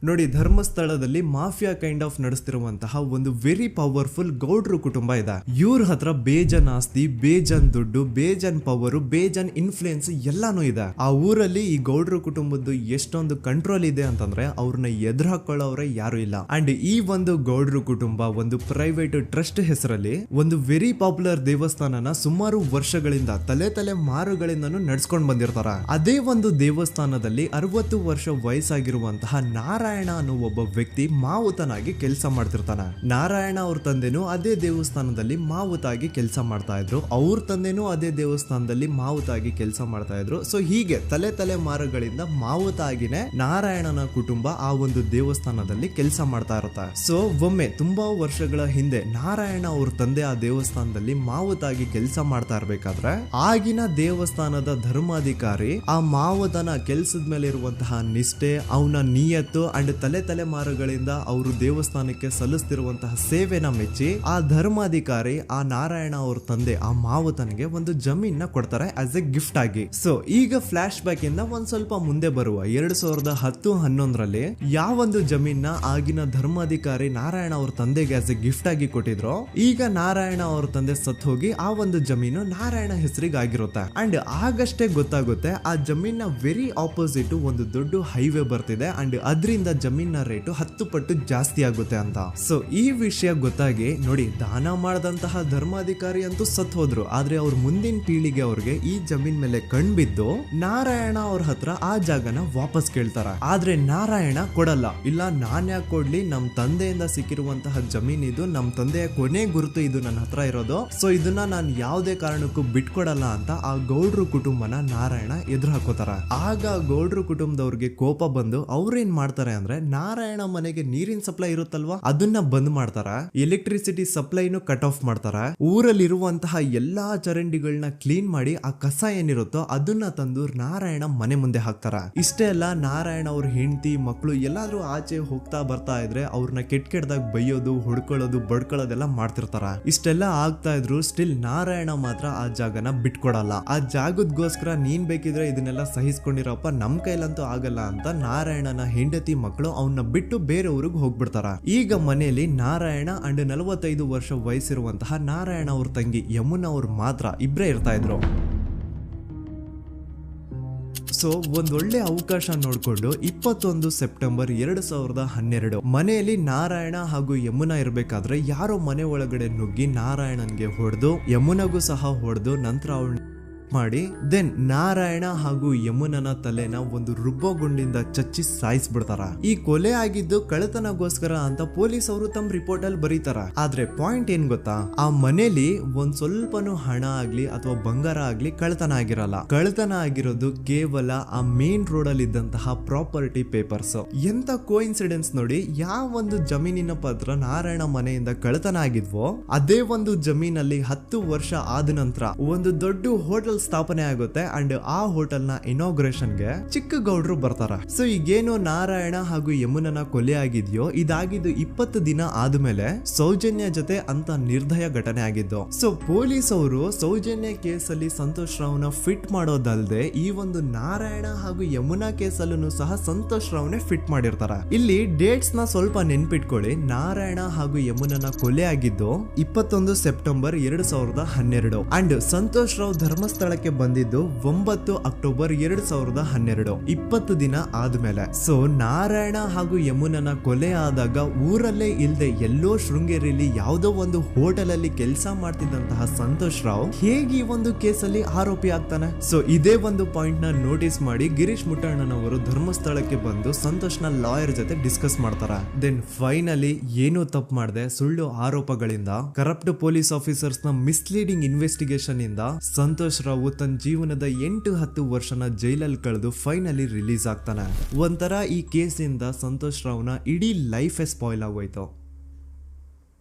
ನೋಡಿ, ಧರ್ಮಸ್ಥಳದಲ್ಲಿ ಮಾಫಿಯಾ ಕೈಂಡ್ ಆಫ್ ನಡೆಸ್ತಿರುವಂತಹ ಒಂದು ವೆರಿ ಪವರ್ಫುಲ್ ಗೌಡ್ರು ಕುಟುಂಬ ಇದೆ. ಇವ್ರ ಹತ್ರ ಬೇಜನ್ ಆಸ್ತಿ, ಬೇಜನ್ ದುಡ್ಡು, ಬೇಜನ್ ಪವರ್, ಬೇಜನ್ ಇನ್ಫ್ಲೂಯೆನ್ಸ್ ಎಲ್ಲಾನು ಇದೆ. ಆ ಊರಲ್ಲಿ ಈ ಗೌಡ್ರು ಕುಟುಂಬದ್ದು ಎಷ್ಟೊಂದು ಕಂಟ್ರೋಲ್ ಇದೆ ಅಂತಂದ್ರೆ ಅವ್ರನ್ನ ಎದುರು ಹಾಕೊಳ್ಳೋರೆ ಯಾರು ಇಲ್ಲ. ಅಂಡ್ ಈ ಒಂದು ಗೌಡ್ರು ಕುಟುಂಬ ಒಂದು ಪ್ರೈವೇಟ್ ಟ್ರಸ್ಟ್ ಹೆಸರಲ್ಲಿ ಒಂದು ವೆರಿ ಪಾಪ್ಯುಲರ್ ದೇವಸ್ಥಾನನ ಸುಮಾರು ವರ್ಷಗಳಿಂದ ತಲೆ ಮಾರುಗಳಿಂದನೂ ನಡ್ಸ್ಕೊಂಡ್ ಬಂದಿರ್ತಾರ. ಅದೇ ಒಂದು ದೇವಸ್ಥಾನದಲ್ಲಿ 60 ವರ್ಷ ವಯಸ್ಸಾಗಿರುವಂತಹ ನಾರಾಯಣ ಅನ್ನೋ ಒಬ್ಬ ವ್ಯಕ್ತಿ ಮಾವುತನಾಗಿ ಕೆಲಸ ಮಾಡ್ತಿರ್ತಾನೆ. ನಾರಾಯಣ ಅವ್ರ ತಂದೆನೂ ಅದೇ ದೇವಸ್ಥಾನದಲ್ಲಿ ಮಾವುತಾಗಿ ಕೆಲಸ ಮಾಡ್ತಾ ಇದ್ರು, ಅವ್ರ ತಂದೆನೂ ಅದೇ ದೇವಸ್ಥಾನದಲ್ಲಿ ಮಾವುತಾಗಿ ಕೆಲಸ ಮಾಡ್ತಾ ಇದ್ರು. ಸೊ ಹೀಗೆ ತಲೆ ಮಾರುಗಳಿಂದ ಮಾವುತಾಗಿನೇ ನಾರಾಯಣನ ಕುಟುಂಬ ಆ ಒಂದು ದೇವಸ್ಥಾನದಲ್ಲಿ ಕೆಲಸ ಮಾಡ್ತಾ ಇರುತ್ತೆ. ಸೊ ಒಮ್ಮೆ ತುಂಬಾ ವರ್ಷಗಳ ಹಿಂದೆ ನಾರಾಯಣ ಅವ್ರ ತಂದೆ ಆ ದೇವಸ್ಥಾನದಲ್ಲಿ ಮಾವುತಾಗಿ ಕೆಲಸ ಮಾಡ್ತಾ ಇರ್ಬೇಕಾದ್ರೆ ಆಗಿನ ದೇವಸ್ಥಾನದ ಧರ್ಮಾಧಿಕಾರಿ ಆ ಮಾವುತನ ಕೆಲ್ಸದ ಮೇಲೆ ಇರುವಂತಹ ನಿಷ್ಠೆ, ಅವನ ನಿಯತ್ತು ಅಂಡ್ ತಲೆಮಾರುಗಳಿಂದ ಅವರು ದೇವಸ್ಥಾನಕ್ಕೆ ಸಲ್ಲಿಸ್ತಿರುವಂತಹ ಸೇವೆನ ಮೆಚ್ಚಿ ಆ ಧರ್ಮಾಧಿಕಾರಿ ಆ ನಾರಾಯಣ ಅವ್ರ ತಂದೆ ಆ ಮಾವುತನಿಗೆ ಒಂದು ಜಮೀನ್ ಕೊಡ್ತಾರೆ ಆಸ್ ಎ ಗಿಫ್ಟ್ ಆಗಿ. ಸೊ ಈಗ ಫ್ಲಾಶ್ ಬ್ಯಾಕ್ ಇಂದ ಒಂದ್ ಸ್ವಲ್ಪ ಮುಂದೆ ಬರುವ 2010-11ರಲ್ಲಿ ಯಾವೊಂದು ಜಮೀನ ಆಗಿನ ಧರ್ಮಾಧಿಕಾರಿ ನಾರಾಯಣ ಅವ್ರ ತಂದೆಗೆ ಆಸ್ ಎ ಗಿಫ್ಟ್ ಆಗಿ ಕೊಟ್ಟಿದ್ರು, ಈಗ ನಾರಾಯಣ ಅವ್ರ ತಂದೆ ಸತ್ ಹೋಗಿ ಆ ಒಂದು ಜಮೀನು ನಾರಾಯಣ ಹೆಸರಿಗೆ ಆಗಿರುತ್ತೆ. ಅಂಡ್ ಆಗಷ್ಟೇ ಗೊತ್ತಾಗುತ್ತೆ ಆ ಜಮೀನ ವೆರಿ ಆಪೋಸಿಟ್ ಒಂದು ದೊಡ್ಡ ಹೈವೇ ಬರ್ತಿದೆ ಅಂಡ್ ಅದರಿಂದ ಜಮೀನ ರೇಟು 10 ಪಟ್ಟು ಜಾಸ್ತಿ ಆಗುತ್ತೆ ಅಂತ. ಸೊ ಈ ವಿಷಯ ಗೊತ್ತಾಗಿ ನೋಡಿ ದಾನ ಮಾಡದಂತಹ ಧರ್ಮಾಧಿಕಾರಿ ಅಂತೂ ಸತ್ ಹೋದ್ರು, ಆದ್ರೆ ಅವ್ರ ಮುಂದಿನ ಪೀಳಿಗೆ ಅವ್ರಿಗೆ ಈ ಜಮೀನ್ ಮೇಲೆ ಕಣ್ಬಿದ್ದು ನಾರಾಯಣ ಅವ್ರ ಹತ್ರ ಆ ಜಾಗನ ವಾಪಸ್ ಕೇಳ್ತಾರ. ಆದ್ರೆ ನಾರಾಯಣ ಕೊಡಲ್ಲ. ಇಲ್ಲ ನಾನ್ ಯಾಕೆ ಕೊಡ್ಲಿ, ನಮ್ ತಂದೆಯಿಂದ ಸಿಕ್ಕಿರುವಂತಹ ಜಮೀನ್ ಇದು, ನಮ್ ತಂದೆಯ ಕೊನೆ ಗುರುತು ಇದು ನನ್ನ ಹತ್ರ ಇರೋದು, ಸೊ ಇದನ್ನ ನಾನು ಯಾವುದೇ ಕಾರಣಕ್ಕೂ ಬಿಟ್ಕೊಡಲ್ಲ ಅಂತ ಆ ಗೌಡ್ರು ಕುಟುಂಬನ ನಾರಾಯಣ ಎದುರು ಹಾಕೋತಾರ. ಆಗ ಗೌಡ್ರು ಕುಟುಂಬದವ್ರಿಗೆ ಕೋಪ ಬಂದು ಅವ್ರೇನ್ ಮಾಡ್ತಾರೆ ಅಂದ್ರೆ ನಾರಾಯಣ ಮನೆಗೆ ನೀರಿನ ಸಪ್ಲೈ ಇರುತ್ತಲ್ವಾ ಅದನ್ನ ಬಂದ್ ಮಾಡ್ತಾರ, ಎಲೆಕ್ಟ್ರಿಸಿಟಿ ಸಪ್ಲೈನು ಕಟ್ ಆಫ್ ಮಾಡ್ತಾರ, ಊರಲ್ಲಿರುವಂತಹ ಎಲ್ಲಾ ಚರಂಡಿಗಳನ್ನ ಕ್ಲೀನ್ ಮಾಡಿ ಆ ಕಸ ಏನಿರುತ್ತೋ ಅದನ್ನ ತಂದು ನಾರಾಯಣ ಮನೆ ಮುಂದೆ ಹಾಕ್ತಾರ. ಇಷ್ಟೇ ಅಲ್ಲ, ನಾರಾಯಣ ಅವ್ರ ಹೆಂಡತಿ ಮಕ್ಕಳು ಎಲ್ಲಾದ್ರೂ ಆಚೆ ಹೋಗ್ತಾ ಬರ್ತಾ ಇದ್ರೆ ಅವ್ರನ್ನ ಕೆಟ್ಟದಾಗ ಬೈಯೋದು, ಹೊಡ್ಕೊಳ್ಳೋದು, ಬಡ್ಕೊಳ್ಳೋದೆಲ್ಲ ಮಾಡ್ತಿರ್ತಾರ. ಇಷ್ಟೆಲ್ಲ ಆಗ್ತಾ ಇದ್ರು ಸ್ಟಿಲ್ ನಾರಾಯಣ ಮಾತ್ರ ಆ ಜಾಗನ ಬಿಟ್ಕೊಡಲ್ಲ. ಆ ಜಾಗದಗೋಸ್ಕರ ನೀನ್ ಬೇಕಿದ್ರೆ ಇದನ್ನೆಲ್ಲ ಸಹಿಸ್ಕೊಂಡಿರಪ್ಪ, ನಮ್ ಕೈಲಂತೂ ಆಗಲ್ಲ ಅಂತ ನಾರಾಯಣನ ಹೆಂಡತಿ ಮಕ್ಕಳು ಅವನ್ನ ಬಿಟ್ಟು ಬೇರೆ ಊರಿಗೆ ಹೋಗ್ಬಿಡ್ತಾರ. ಈಗ ಮನೆಯಲ್ಲಿ ನಾರಾಯಣ ಅಂಡ್ 45 ವರ್ಷ ವಯಸ್ಸಿರುವಂತಹ ನಾರಾಯಣ ಅವ್ರ ತಂಗಿ ಯಮುನಾ ಅವ್ರು ಮಾತ್ರ ಇಬ್ರೇ ಇರ್ತಾ ಇದ್ರು. ಸೊ ಒಂದೊಳ್ಳೆ ಅವಕಾಶ ನೋಡ್ಕೊಂಡು 21 ಸೆಪ್ಟೆಂಬರ್ 2012 ಮನೆಯಲ್ಲಿ ನಾರಾಯಣ ಹಾಗೂ ಯಮುನಾ ಇರ್ಬೇಕಾದ್ರೆ ಯಾರೋ ಮನೆ ಒಳಗಡೆ ನುಗ್ಗಿ ನಾರಾಯಣನ್ಗೆ ಹೊಡೆದು ಯಮುನಾಗೂ ಸಹ ಹೊಡೆದು ನಂತರ ಅವಳು ಮಾಡಿ ದೆನ್ ನಾರಾಯಣ ಹಾಗೂ ಯಮುನನ ತಲೆನ ಒಂದು ರುಬ್ಬೋ ಗುಂಡಿಂದ ಚಚ್ಚಿ ಸಾಯಿಸ್ಬಿಡ್ತಾರ. ಈ ಕೊಲೆ ಆಗಿದ್ದು ಕಳ್ಳತನಗೋಸ್ಕರ ಅಂತ ಪೊಲೀಸ್ ಅವರು ತಮ್ಮ ರಿಪೋರ್ಟ್ ಅಲ್ಲಿ ಬರೀತಾರ. ಆದ್ರೆ ಪಾಯಿಂಟ್ ಏನ್ ಗೊತ್ತಾ, ಆ ಮನೇಲಿ ಒಂದ್ ಸ್ವಲ್ಪನೂ ಹಣ ಆಗ್ಲಿ ಅಥವಾ ಬಂಗಾರ ಆಗ್ಲಿ ಕಳ್ಳತನ ಆಗಿರಲ್ಲ. ಕಳ್ಳತನ ಆಗಿರೋದು ಕೇವಲ ಆ ಮೇನ್ ರೋಡ್ ಅಲ್ಲಿ ಇದ್ದಂತಹ ಪ್ರಾಪರ್ಟಿ ಪೇಪರ್ಸ್. ಎಂತ ಕೋಇನ್ಸಿಡೆನ್ಸ್ ನೋಡಿ, ಯಾವ ಒಂದು ಜಮೀನಿನ ಪತ್ರ ನಾರಾಯಣ ಮನೆಯಿಂದ ಕಳ್ಳತನ ಆಗಿದ್ವೋ ಅದೇ ಒಂದು ಜಮೀನಲ್ಲಿ 10 ವರ್ಷ ಆದ ನಂತರ ಒಂದು ದೊಡ್ಡ ಹೋಟೆಲ್ ಸ್ಥಾಪನೆ ಆಗುತ್ತೆ ಅಂಡ್ ಆ ಹೋಟೆಲ್ ನ ಇನಾಗ್ರೇಷನ್ ಗೆ ಚಿಕ್ಕ ಗೌಡ್ರು ಬರ್ತಾರ. ಸೊ ಈಗೇನು ನಾರಾಯಣ ಹಾಗೂ ಯಮುನನ ಕೊಲೆ ಆಗಿದ್ಯೋ ಇದಾಗಿದ್ದು 20 ದಿನ ಆದ್ಮೇಲೆ ಸೌಜನ್ಯ ಜೊತೆ ಅಂತ ನಿರ್ದಯ ಘಟನೆ ಆಗಿದ್ದು. ಸೊ ಪೊಲೀಸ್ ಅವರು ಸೌಜನ್ಯ ಕೇಸಲ್ಲಿ ಸಂತೋಷ್ ರಾವ್ನ ಫಿಟ್ ಮಾಡೋದಲ್ದೆ ಈ ಒಂದು ನಾರಾಯಣ ಹಾಗೂ ಯಮುನಾ ಕೇಸಲ್ಲೂ ಸಹ ಸಂತೋಷ್ ರಾವ್ನೆ ಫಿಟ್ ಮಾಡಿರ್ತಾರ. ಇಲ್ಲಿ ಡೇಟ್ಸ್ ನ ಸ್ವಲ್ಪ ನೆನ್ಪಿಟ್ಕೊಳ್ಳಿ. ನಾರಾಯಣ ಹಾಗೂ ಯಮುನನ ಕೊಲೆ ಆಗಿದ್ದು 21 ಸೆಪ್ಟೆಂಬರ್ 2012 ಅಂಡ್ ಸಂತೋಷ್ ರಾವ್ ಧರ್ಮಸ್ಥಳ ಬಂದಿದ್ದು 9 ಅಕ್ಟೋಬರ್ 2012, 20 ದಿನ ಆದ್ಮೇಲೆ. ಸೊ ನಾರಾಯಣ ಹಾಗೂ ಯಮುನನ ಕೊಲೆ ಆದಾಗ ಊರಲ್ಲೇ ಇಲ್ದೆ ಎಲ್ಲೋ ಶೃಂಗೇರಿಯಲ್ಲಿ ಯಾವುದೋ ಒಂದು ಹೋಟೆಲ್ ಅಲ್ಲಿ ಕೆಲಸ ಮಾಡ್ತಿದ್ದಂತಹ ಸಂತೋಷ್ ರಾವ್ ಹೇಗೆ ಈ ಒಂದು ಕೇಸಲ್ಲಿ ಆರೋಪಿ ಆಗ್ತಾನೆ? ಸೊ ಇದೇ ಒಂದು ಪಾಯಿಂಟ್ ನ ನೋಟಿಸ್ ಮಾಡಿ ಗಿರೀಶ್ ಮುಟ್ಟಣ್ಣನವರು ಧರ್ಮಸ್ಥಳಕ್ಕೆ ಬಂದು ಸಂತೋಷ್ ನ ಲಾಯರ್ ಜೊತೆ ಡಿಸ್ಕಸ್ ಮಾಡ್ತಾರ. ದೆನ್ ಫೈನಲಿ ಏನೂ ತಪ್ಪು ಮಾಡದೆ ಸುಳ್ಳು ಆರೋಪಗಳಿಂದ ಕರಪ್ಟ್ ಪೊಲೀಸ್ ಆಫೀಸರ್ಸ್ ನ ಮಿಸ್ಲೀಡಿಂಗ್ ಇನ್ವೆಸ್ಟಿಗೇಷನ್ ಇಂದ ಸಂತೋಷ್ ರಾವ್ ತನ್ನ ಜೀವನದ 8-10 ವರ್ಷನ ಜೈಲಲ್ಲಿ ಕಳೆದು ಫೈನಲಿ ರಿಲೀಸ್ ಆಗ್ತಾನೆ. ಒಂಥರ ಈ ಕೇಸಿಂದ ಸಂತೋಷ್ ರಾವ್ನ ಇಡೀ ಲೈಫ್ ಸ್ಪಾಯ್ಲ್ ಆಗೋಯ್ತು.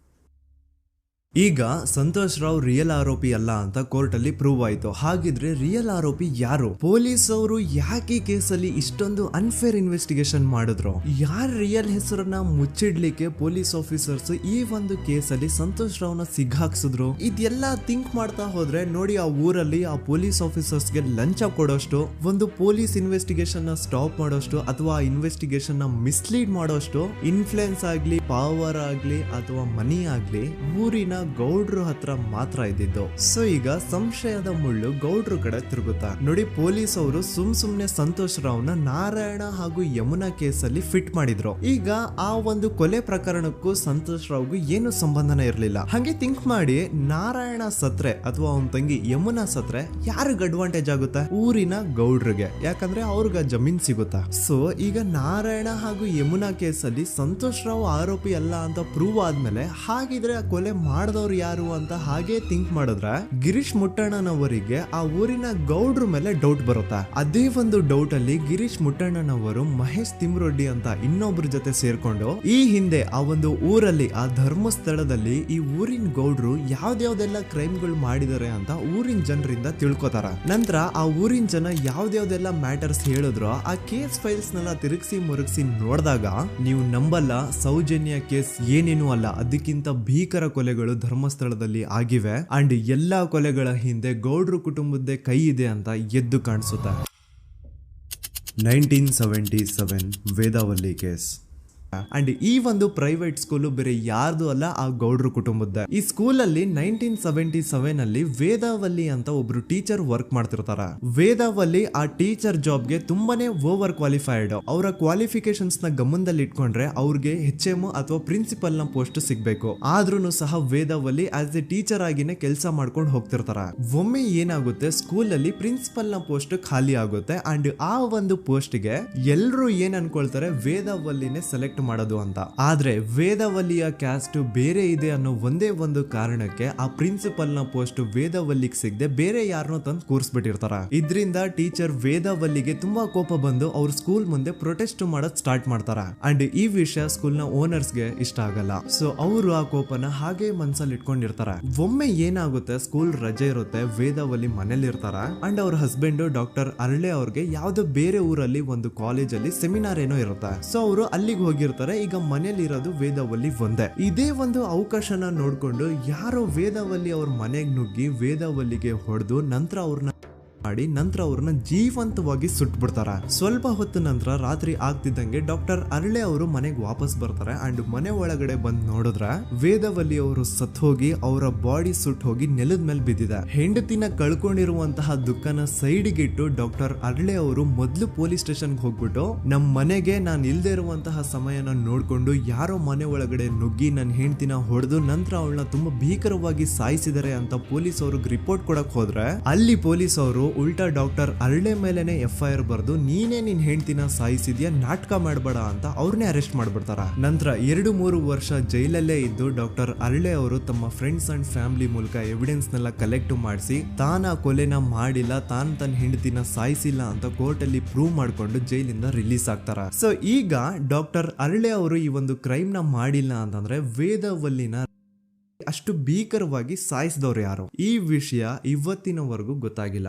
ಈಗ ಸಂತೋಷ್ ರಾವ್ ರಿಯಲ್ ಆರೋಪಿ ಅಲ್ಲ ಅಂತ ಕೋರ್ಟ್ ಅಲ್ಲಿ ಪ್ರೂವ್ ಆಯ್ತು. ಹಾಗಿದ್ರೆ ರಿಯಲ್ ಆರೋಪಿ ಯಾರು? ಪೊಲೀಸ್ ಅವರು ಯಾಕೆ ಕೇಸಲ್ಲಿ ಇಷ್ಟೊಂದು ಅನ್ಫೇರ್ ಇನ್ವೆಸ್ಟಿಗೇಷನ್ ಮಾಡಿದ್ರು? ಯಾರ ರಿಯಲ್ ಹೆಸರನ್ನ ಮುಚ್ಚಿಡ್ಲಿಕ್ಕೆ ಪೊಲೀಸ್ ಆಫೀಸರ್ಸ್ ಈ ಒಂದು ಕೇಸಲ್ಲಿ ಸಂತೋಷ್ ರಾವ್ನ ಸಿಗ್ಹಾಕ್ಸಿದ್ರು? ಇದೆಲ್ಲ ಥಿಂಕ್ ಮಾಡ್ತಾ ಹೋದ್ರೆ ನೋಡಿ ಆ ಊರಲ್ಲಿ ಆ ಪೊಲೀಸ್ ಆಫೀಸರ್ಸ್ಗೆ ಲಂಚ ಕೊಡೋಷ್ಟು, ಒಂದು ಪೊಲೀಸ್ ಇನ್ವೆಸ್ಟಿಗೇಷನ್ ನ ಸ್ಟಾಪ್ ಮಾಡೋಷ್ಟು ಅಥವಾ ಇನ್ವೆಸ್ಟಿಗೇಷನ್ ನ ಮಿಸ್ಲೀಡ್ ಮಾಡೋಷ್ಟು ಇನ್ಫ್ಲೂಯೆನ್ಸ್ ಆಗ್ಲಿ, ಪವರ್ ಆಗ್ಲಿ ಅಥವಾ ಮನಿ ಆಗ್ಲಿ ಊರಿನ ಗೌಡ್ರು ಹತ್ರ ಮಾತ್ರ ಇದ್ದಿದ್ದು. ಸೊ ಈಗ ಸಂಶಯದ ಮುಳ್ಳು ಗೌಡ್ರು ಕಡೆ ತಿರುಗುತ್ತಾ ನೋಡಿ. ಪೊಲೀಸ್ ಅವರು ಸುಮ್ನೆ ಸಂತೋಷ್ ರಾವ್ನ ನಾರಾಯಣ ಹಾಗೂ ಯಮುನಾ ಕೇಸಲ್ಲಿ ಫಿಟ್ ಮಾಡಿದ್ರು. ಈಗ ಆ ಒಂದು ಕೊಲೆ ಪ್ರಕರಣಕ್ಕೂ ಸಂತೋಷ್ ರಾವ್ಗೂ ಏನು ಸಂಬಂಧನೇ ಇರ್ಲಿಲ್ಲ. ಹಂಗೆ ಥಿಂಕ್ ಮಾಡಿ ನಾರಾಯಣ ಸತ್ರೆ ಅಥವಾ ಅವನ ತಂಗಿ ಯಮುನಾ ಸತ್ರೆ ಯಾರಿಗ ಅಡ್ವಾಂಟೇಜ್ ಆಗುತ್ತೆ? ಊರಿನ ಗೌಡ್ರಿಗೆ, ಯಾಕಂದ್ರೆ ಅವ್ರಿಗೆ ಜಮೀನ್ ಸಿಗುತ್ತಾ. ಸೊ ಈಗ ನಾರಾಯಣ ಹಾಗೂ ಯಮುನಾ ಕೇಸಲ್ಲಿ ಸಂತೋಷ್ ರಾವ್ ಆರೋಪಿ ಅಲ್ಲ ಅಂತ ಪ್ರೂವ್ ಆದ್ಮೇಲೆ ಹಾಗಿದ್ರೆ ಆ ಕೊಲೆ ಮಾಡ್ದವ್ರು ಯಾರು ಅಂತ ಹಾಗೆ ಥಿಂಕ್ ಮಾಡಿದ್ರೆ ಗಿರೀಶ್ ಮುಟ್ಟಣ್ಣನವರಿಗೆ ಆ ಊರಿನ ಗೌಡ್ರ ಮೇಲೆ ಡೌಟ್ ಬರುತ್ತೆ. ಅದೇ ಒಂದು ಡೌಟ್ ಅಲ್ಲಿ ಗಿರೀಶ್ ಮುಟ್ಟಣ್ಣನವರು ಮಹೇಶ್ ತಿಮ್ರೊಡ್ಡಿ ಅಂತ ಇನ್ನೊಬ್ರ ಜೊತೆ ಸೇರ್ಕೊಂಡು ಈ ಹಿಂದೆ ಆ ಒಂದು ಊರಲ್ಲಿ ಆ ಧರ್ಮಸ್ಥಳದಲ್ಲಿ ಈ ಊರಿನ ಗೌಡ್ರು ಯಾವ್ದ್ಯಾವ್ದೆಲ್ಲ ಕ್ರೈಮ್ಗಳು ಮಾಡಿದಾರೆ ಅಂತ ಊರಿನ ಜನರಿಂದ ತಿಳ್ಕೊತಾರ. ನಂತರ ಆ ಊರಿನ ಜನ ಯಾವ್ದ್ಯಾವ್ದೆಲ್ಲ ಮ್ಯಾಟರ್ಸ್ ಹೇಳಿದ್ರು ಆ ಕೇಸ್ ಫೈಲ್ಸ್ ನೆಲ್ಲ ತಿರುಗಿಸಿ ಮುರುಗಿಸಿ ನೋಡಿದಾಗ ನೀವು ನಂಬಲ್ಲ, ಸೌಜನ್ಯ ಕೇಸ್ ಏನೇನು ಅಲ್ಲ, ಅದಕ್ಕಿಂತ ಭೀಕರ ಕೊಲೆಗಳು ಧರ್ಮಸ್ಥಳದಲ್ಲಿ ಆಗಿವೆ. ಅಂಡ್ ಎಲ್ಲಾ ಕೊಲೆಗಳ ಹಿಂದೆ ಗೌಡ್ರು ಕುಟುಂಬದ್ದೇ ಕೈ ಇದೆ ಅಂತ ಎದ್ದು ಕಾಣಿಸುತ್ತೆ. 1977 ವೇದಾವಲ್ಲಿ ಕೇಸ್. ಅಂಡ್ ಈ ಒಂದು ಪ್ರೈವೇಟ್ ಸ್ಕೂಲು ಬೇರೆ ಯಾರ್ದು ಅಲ್ಲ, ಆ ಗೌಡ್ರು ಕುಟುಂಬದ. ಈ ಸ್ಕೂಲ್ ಅಲ್ಲಿ 1977 ಅಲ್ಲಿ ವೇದಾವಲ್ಲಿ ಅಂತ ಒಬ್ರು ಟೀಚರ್ ವರ್ಕ್ ಮಾಡ್ತಿರ್ತಾರ. ವೇದಾವಲ್ಲಿ ಆ ಟೀಚರ್ ಜಾಬ್ಗೆ ತುಂಬಾನೇ ಓವರ್ ಕ್ವಾಲಿಫೈಡ್. ಅವರ ಕ್ವಾಲಿಫಿಕೇಶನ್ಸ್ ನ ಗಮನದಲ್ಲಿ ಇಟ್ಕೊಂಡ್ರೆ ಅವ್ರಿಗೆ HM ಅಥವಾ ಪ್ರಿನ್ಸಿಪಲ್ ನ ಪೋಸ್ಟ್ ಸಿಗ್ಬೇಕು. ಆದ್ರೂ ಸಹ ವೇದಾವಲ್ಲಿ ಆಸ್ ಎ ಟೀಚರ್ ಆಗಿನೇ ಕೆಲಸ ಮಾಡ್ಕೊಂಡು ಹೋಗ್ತಿರ್ತಾರ. ಒಮ್ಮೆ ಏನಾಗುತ್ತೆ, ಸ್ಕೂಲ್ ಅಲ್ಲಿ ಪ್ರಿನ್ಸಿಪಲ್ ನ ಪೋಸ್ಟ್ ಖಾಲಿ ಆಗುತ್ತೆ. ಅಂಡ್ ಆ ಒಂದು ಪೋಸ್ಟ್ ಗೆ ಎಲ್ರು ಏನ್ ಅನ್ಕೊಳ್ತಾರೆ, ವೇದಾವಲ್ಲಿನೇ ಸೆಲೆಕ್ಟ್ ಮಾಡೋದು ಅಂತ. ಆದ್ರೆ ವೇದಾವಲ್ಲಿಯ ಕ್ಯಾಸ್ಟ್ ಬೇರೆ ಇದೆ ಅನ್ನೋ ಒಂದೇ ಒಂದು ಕಾರಣಕ್ಕೆ ಆ ಪ್ರಿನ್ಸಿಪಲ್ ನ ಪೋಸ್ಟ್ ವೇದಾವಲ್ಲಿಗೆ ಸಿಗದೆ ಬೇರೆ ಯಾರನ್ನೋ ತಂದು ಕೂರಿಸ್ಬಿಟ್ಟಿರ್ತಾರ. ಇದರಿಂದ ಟೀಚರ್ ವೇದಾವಲ್ಲಿಗೆ ತುಂಬಾ ಕೋಪ ಬಂದು ಅವ್ರ ಸ್ಕೂಲ್ ಮುಂದೆ ಪ್ರೊಟೆಸ್ಟ್ ಮಾಡೋದ್ ಸ್ಟಾರ್ಟ್ ಮಾಡ್ತಾರ. ಅಂಡ್ ಈ ವಿಷಯ ಸ್ಕೂಲ್ ನ ಓನರ್ಸ್ ಗೆ ಇಷ್ಟ ಆಗಲ್ಲ. ಸೊ ಅವರು ಆ ಕೋಪನ ಹಾಗೆ ಮನ್ಸಲ್ಲಿ ಇಟ್ಕೊಂಡಿರ್ತಾರ. ಒಮ್ಮೆ ಏನಾಗುತ್ತೆ, ಸ್ಕೂಲ್ ರಜೆ ಇರುತ್ತೆ, ವೇದಾವಲ್ಲಿ ಮನೇಲಿ ಇರ್ತಾರ. ಅಂಡ್ ಅವ್ರ ಹಸ್ಬೆಂಡ್ ಡಾಕ್ಟರ್ ಅರಳೆ ಅವ್ರಿಗೆ ಯಾವ್ದೋ ಬೇರೆ ಊರಲ್ಲಿ ಒಂದು ಕಾಲೇಜ್ ಅಲ್ಲಿ ಸೆಮಿನಾರ್ ಏನೋ ಇರುತ್ತೆ. ಸೊ ಅವರು ಅಲ್ಲಿಗೆ ಹೋಗಿರ್ತಾರೆ. ಈಗ ಮನೇಲಿ ಇರೋದು ವೇದಾವಲ್ಲಿ ಒಂದೇ. ಇದೇ ಒಂದು ಅವಕಾಶನ ನೋಡ್ಕೊಂಡು ಯಾರೋ ವೇದಾವಲ್ಲಿ ಅವ್ರ ಮನೆಗೆ ನುಗ್ಗಿ ವೇದಾವಲ್ಲಿಗೆ ಹೊಡೆದು ನಂತರ ಅವ್ರನ್ನ ಜೀವಂತವಾಗಿ ಸುಟ್ಬಿಡ್ತಾರ. ಸ್ವಲ್ಪ ಹೊತ್ತು ನಂತರ ರಾತ್ರಿ ಆಗ್ತಿದ್ದಂಗೆ ಡಾಕ್ಟರ್ ಅರಳೆ ಅವರು ಮನೆಗೆ ವಾಪಸ್ ಬರ್ತಾರೆ. ಅಂಡ್ ಮನೆ ಒಳಗಡೆ ಬಂದ್ ನೋಡಿದ್ರೆ ವೇದಾವಲ್ಲಿ ಅವರು ಸತ್ ಹೋಗಿ ಅವರ ಬಾಡಿ ಸುಟ್ ಹೋಗಿ ನೆಲದ ಮೇಲೆ ಬಿದ್ದಿದೆ. ಹೆಂಡತಿನ ಕಳ್ಕೊಂಡಿರುವಂತಹ ದುಃಖನ ಸೈಡ್ಗೆ ಇಟ್ಟು ಡಾಕ್ಟರ್ ಅರಳೆ ಅವರು ಮೊದ್ಲು ಪೊಲೀಸ್ ಸ್ಟೇಷನ್ ಹೋಗ್ಬಿಟ್ಟು ನಮ್ ಮನೆಗೆ ನಾನು ಇಲ್ದೇ ಇರುವಂತಹ ಸಮಯನ ನೋಡ್ಕೊಂಡು ಯಾರೋ ಮನೆ ಒಳಗಡೆ ನುಗ್ಗಿ ನನ್ನ ಹೆಂಡತಿನ ಹೊಡೆದು ನಂತರ ಅವಳನ್ನ ತುಂಬಾ ಭೀಕರವಾಗಿ ಸಾಯಿಸಿದರೆ ಅಂತ ಪೊಲೀಸ್ ಅವ್ರಿಗೆ ರಿಪೋರ್ಟ್ ಕೊಡಕ್ ಹೋದ್ರೆ ಅಲ್ಲಿ ಪೊಲೀಸ್ ಅವರು ಉಲ್ಟಾ ಡಾಕ್ಟರ್ ಅರಳೆ ಮೇಲೆನೆ FIR ಬರ್ದು ನೀನೇ ನಿನ್ ಹೆಂಡತಿನ ಸಾಯಿಸಿದ್ಯಾ, ನಾಟಕ ಮಾಡಬೇಡ ಅಂತ ಅವ್ರನ್ನೇ ಅರೆಸ್ಟ್ ಮಾಡ್ಬಿಡ್ತಾರ. ನಂತರ 2-3 ವರ್ಷ ಜೈಲಲ್ಲೇ ಇದ್ದು ಡಾಕ್ಟರ್ ಅರಳೆ ಅವರು ತಮ್ಮ ಫ್ರೆಂಡ್ಸ್ ಅಂಡ್ ಫ್ಯಾಮಿಲಿ ಮೂಲಕ ಎವಿಡೆನ್ಸ್ ನೆಲ್ಲ ಕಲೆಕ್ಟ್ ಮಾಡಿಸಿ ತಾನ ಕೊಲೆನ ಮಾಡಿಲ್ಲ, ತಾನ್ ತನ್ನ ಹೆಂಡತಿನ ಸಾಯಿಸಿಲ್ಲ ಅಂತ ಕೋರ್ಟ್ ಅಲ್ಲಿ ಪ್ರೂವ್ ಮಾಡ್ಕೊಂಡು ಜೈಲಿಂದ ರಿಲೀಸ್ ಆಗ್ತಾರ. ಸೊ ಈಗ ಡಾಕ್ಟರ್ ಅರಳೆ ಅವರು ಈ ಒಂದು ಕ್ರೈಮ್ ನ ಮಾಡಿಲ್ಲ ಅಂತಂದ್ರೆ ವೇದಾವಲ್ಲಿನ ಅಷ್ಟು ಭೀಕರವಾಗಿ ಸಾಯಿಸಿದವ್ರು ಯಾರು, ಈ ವಿಷಯ ಇವತ್ತಿನವರೆಗೂ ಗೊತ್ತಾಗಿಲ್ಲ.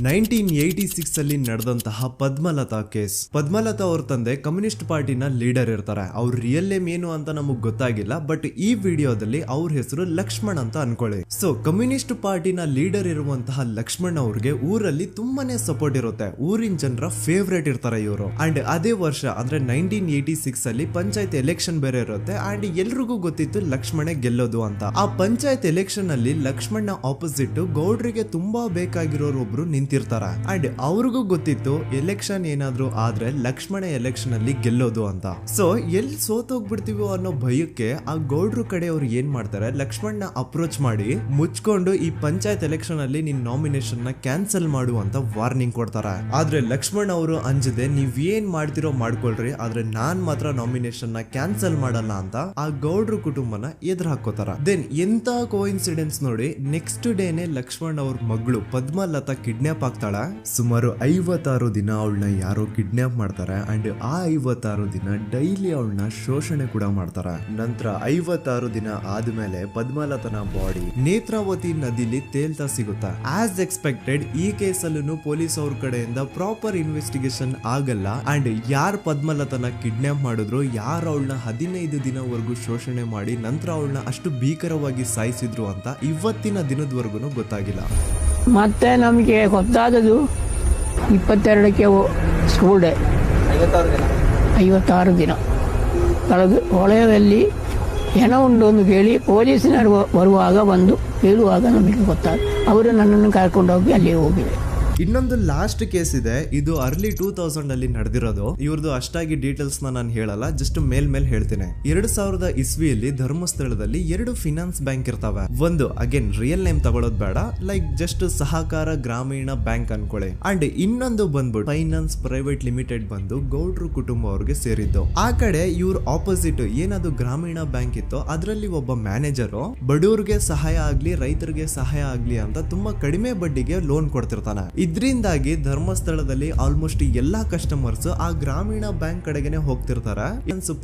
1986 ಅಲ್ಲಿ ನಡೆದಂತಹ ಪದ್ಮಲತಾ ಕೇಸ್. ಪದ್ಮಲತಾ ಅವ್ರ ತಂದೆ ಕಮ್ಯುನಿಸ್ಟ್ ಪಾರ್ಟಿನ ಲೀಡರ್ ಇರ್ತಾರೆ. ಅವ್ರ ರಿಯಲ್ ನೇಮ್ ಏನು ಅಂತ ನಮಗ್ ಗೊತ್ತಾಗಿಲ್ಲ, ಬಟ್ ಈ ವಿಡಿಯೋದಲ್ಲಿ ಅವ್ರ ಹೆಸರು ಲಕ್ಷ್ಮಣ್ ಅಂತ ಅನ್ಕೊಳ್ಳಿ. ಸೊ ಕಮ್ಯುನಿಸ್ಟ್ ಪಾರ್ಟಿನ ಲೀಡರ್ ಇರುವಂತಹ ಲಕ್ಷ್ಮಣ್ ಅವ್ರಿಗೆ ಊರಲ್ಲಿ ತುಂಬಾನೇ ಸಪೋರ್ಟ್ ಇರುತ್ತೆ. ಊರಿನ ಜನರ ಫೇವ್ರೇಟ್ ಇರ್ತಾರೆ ಇವರು. ಅಂಡ್ ಅದೇ ವರ್ಷ ಅಂದ್ರೆ 1986 ಅಲ್ಲಿ ಪಂಚಾಯತ್ ಎಲೆಕ್ಷನ್ ಬೇರೆ ಇರುತ್ತೆ. ಅಂಡ್ ಎಲ್ರಿಗೂ ಗೊತ್ತಿತ್ತು ಲಕ್ಷ್ಮಣೆ ಗೆಲ್ಲೋದು ಅಂತ. ಆ ಪಂಚಾಯತ್ ಎಲೆಕ್ಷನ್ ಅಲ್ಲಿ ಲಕ್ಷ್ಮಣ್ಣ ಆಪೋಸಿಟ್ ಗೌಡ್ರಿಗೆ ತುಂಬಾ ಬೇಕಾಗಿರೋರು ಒಬ್ರು ನಿಂತಿರ್ತಾರ. ಅಂಡ್ ಅವ್ರಿಗೂ ಗೊತ್ತಿತ್ತು ಎಲೆಕ್ಷನ್ ಏನಾದ್ರು ಆದ್ರೆ ಲಕ್ಷ್ಮಣ ಎಲೆಕ್ಷನ್ ಅಲ್ಲಿ ಗೆಲ್ಲೋದು ಅಂತ. ಸೊ ಎಲ್ಲಿ ಸೋತೋಗ್ಬಿಡ್ತೀವೋ ಅನ್ನೋ ಭಯಕ್ಕೆ ಆ ಗೌಡ್ರು ಕಡೆ ಅವ್ರು ಏನ್ ಮಾಡ್ತಾರೆ, ಲಕ್ಷ್ಮಣ್ಣ ಅಪ್ರೋಚ್ ಮಾಡಿ ಮುಚ್ಕೊಂಡು ಈ ಪಂಚಾಯತ್ ಎಲೆಕ್ಷನ್ ಅಲ್ಲಿ ನಿನ್ ನಾಮಿನೇಷನ್ ನ ಕ್ಯಾನ್ಸಲ್ ಮಾಡು ಅಂತ ವಾರ್ನಿಂಗ್ ಕೊಡ್ತಾರ. ಆದ್ರೆ ಲಕ್ಷ್ಮಣ್ ಅವರು ಅಂಜದೆ ನೀವ್ ಏನ್ ಮಾಡ್ತಿರೋ ಮಾಡ್ಕೊಳ್ರಿ, ಆದ್ರೆ ನಾನ್ ಮಾತ್ರ ನಾಮಿನೇಷನ್ ನ ಕ್ಯಾನ್ಸಲ್ ಮಾಡಲ್ಲ ಅಂತ ಆ ಗೌಡ್ರು ಕುಟುಂಬನ ಎದುರು ಹಾಕೋತಾರ. ದೆನ್ ಎಂತ ಕೋಇನ್ಸಿಡೆನ್ಸ್ ನೋಡಿ, ನೆಕ್ಸ್ಟ್ ಡೇನೆ ಲಕ್ಷ್ಮಣ್ ಅವ್ರ ಮಗಳು ಪದ್ಮಲತಾ ಕಿಡ್ನಾಪ್ ಆಗ್ತಾಳ. ಸುಮಾರು 56 ದಿನ ಅವಳನ್ನ ಯಾರೋ ಕಿಡ್ನಾಪ್ ಮಾಡ್ತಾರೆ. ಅಂಡ್ ಆ 56 ದಿನ ಡೈಲಿ ಅವಳನ್ನ ಶೋಷಣೆ ಕೂಡ ಮಾಡ್ತಾರ. ನಂತರ 56 ದಿನ ಆದ್ಮೇಲೆ ಪದ್ಮಲತನ ಬಾಡಿ ನೇತ್ರಾವತಿ ನದಿಲಿ ತೇಲ್ತಾ ಸಿಗುತ್ತಾ. ಆಸ್ ಎಕ್ಸ್ಪೆಕ್ಟೆಡ್ ಈ ಕೇಸಲ್ಲೂ ಪೊಲೀಸ್ ಅವ್ರ ಕಡೆಯಿಂದ ಪ್ರಾಪರ್ ಇನ್ವೆಸ್ಟಿಗೇಷನ್ ಆಗಲ್ಲ. ಅಂಡ್ ಯಾರ್ ಪದ್ಮಲತನ ಕಿಡ್ನಾಪ್ ಮಾಡಿದ್ರು, ಯಾರು ಅವಳನ್ನ 15 ದಿನವರೆಗೂ ಶೋಷಣೆ ಮಾಡಿ ನಂತರ ಅವಳನ್ನ ಅಷ್ಟು ಭೀಕರವಾಗಿ ಸಾಯಿಸಿದ್ರು ಅಂತ ಇವತ್ತಿನ ದಿನದವರೆಗೂ ಗೊತ್ತಾಗಿಲ್ಲ. ಮತ್ತೆ ನಮಗೆ ಗೊತ್ತಾದದು 22ಕ್ಕೆ ಸ್ಕೂಲ್ ಡೇ 56 ದಿನ ಕಳೆದು ಹೊಳೆಯಲ್ಲಿ ಹೆಣ ಉಂಡು ಅಂತ ಕೇಳಿ ಪೊಲೀಸಿನವರು ಬರುವಾಗ ಬಂದು ಹೇಳುವಾಗ ನಮಗೆ ಗೊತ್ತಾದ. ಅವರು ನನ್ನನ್ನು ಕರ್ಕೊಂಡು ಹೋಗಿ ಅಲ್ಲಿ ಹೋಗಿವೆ. ಇನ್ನೊಂದು ಲಾಸ್ಟ್ ಕೇಸ್ ಇದೆ, ಇದು ಅರ್ಲಿ 2000 ಅಲ್ಲಿ ನಡೆದಿರೋದು. ಇವ್ರದ್ದು ಅಷ್ಟಾಗಿ ಡೀಟೇಲ್ಸ್ ನಾನು ಹೇಳಲ್ಲ, ಜಸ್ಟ್ ಮೇಲ್ ಹೇಳ್ತೀನಿ. 2000 ಇಸ್ವಿಯಲ್ಲಿ ಧರ್ಮಸ್ಥಳದಲ್ಲಿ 2 ಫಿನಾನ್ಸ್ ಬ್ಯಾಂಕ್ ಇರ್ತಾವೆ. ಒಂದು ಅಗೇನ್ ರಿಯಲ್ ನೇಮ್ ತಗೊಳ್ಳೋದು ಬೇಡ, ಲೈಕ್ ಜಸ್ಟ್ ಸಹಕಾರ ಗ್ರಾಮೀಣ ಬ್ಯಾಂಕ್ ಅನ್ಕೊಳ್ಳಿ. ಅಂಡ್ ಇನ್ನೊಂದು ಬಂದ್ಬಿಟ್ಟು ಫೈನಾನ್ಸ್ ಪ್ರೈವೇಟ್ ಲಿಮಿಟೆಡ್ ಬಂದು ಗೌಡ್ರು ಕುಟುಂಬ ಅವ್ರಿಗೆ ಸೇರಿದ್ದು. ಆ ಕಡೆ ಇವ್ರ ಆಪೋಸಿಟ್ ಏನದು ಗ್ರಾಮೀಣ ಬ್ಯಾಂಕ್ ಇತ್ತು, ಅದರಲ್ಲಿ ಒಬ್ಬ ಮ್ಯಾನೇಜರು ಬಡವ್ರಿಗೆ ಸಹಾಯ ಆಗ್ಲಿ ರೈತರಿಗೆ ಸಹಾಯ ಆಗ್ಲಿ ಅಂತ ತುಂಬಾ ಕಡಿಮೆ ಬಡ್ಡಿಗೆ ಲೋನ್ ಕೊಡ್ತಿರ್ತಾನೆ. ಇದರಿಂದಾಗಿ ಧರ್ಮಸ್ಥಳದಲ್ಲಿ ಆಲ್ಮೋಸ್ಟ್ ಎಲ್ಲಾ ಕಸ್ಟಮರ್ಸ್ ಆ ಗ್ರಾಮೀಣ ಬ್ಯಾಂಕ್ ಕಡೆಗೆ ಹೋಗ್ತಿರ್ತಾರೆ,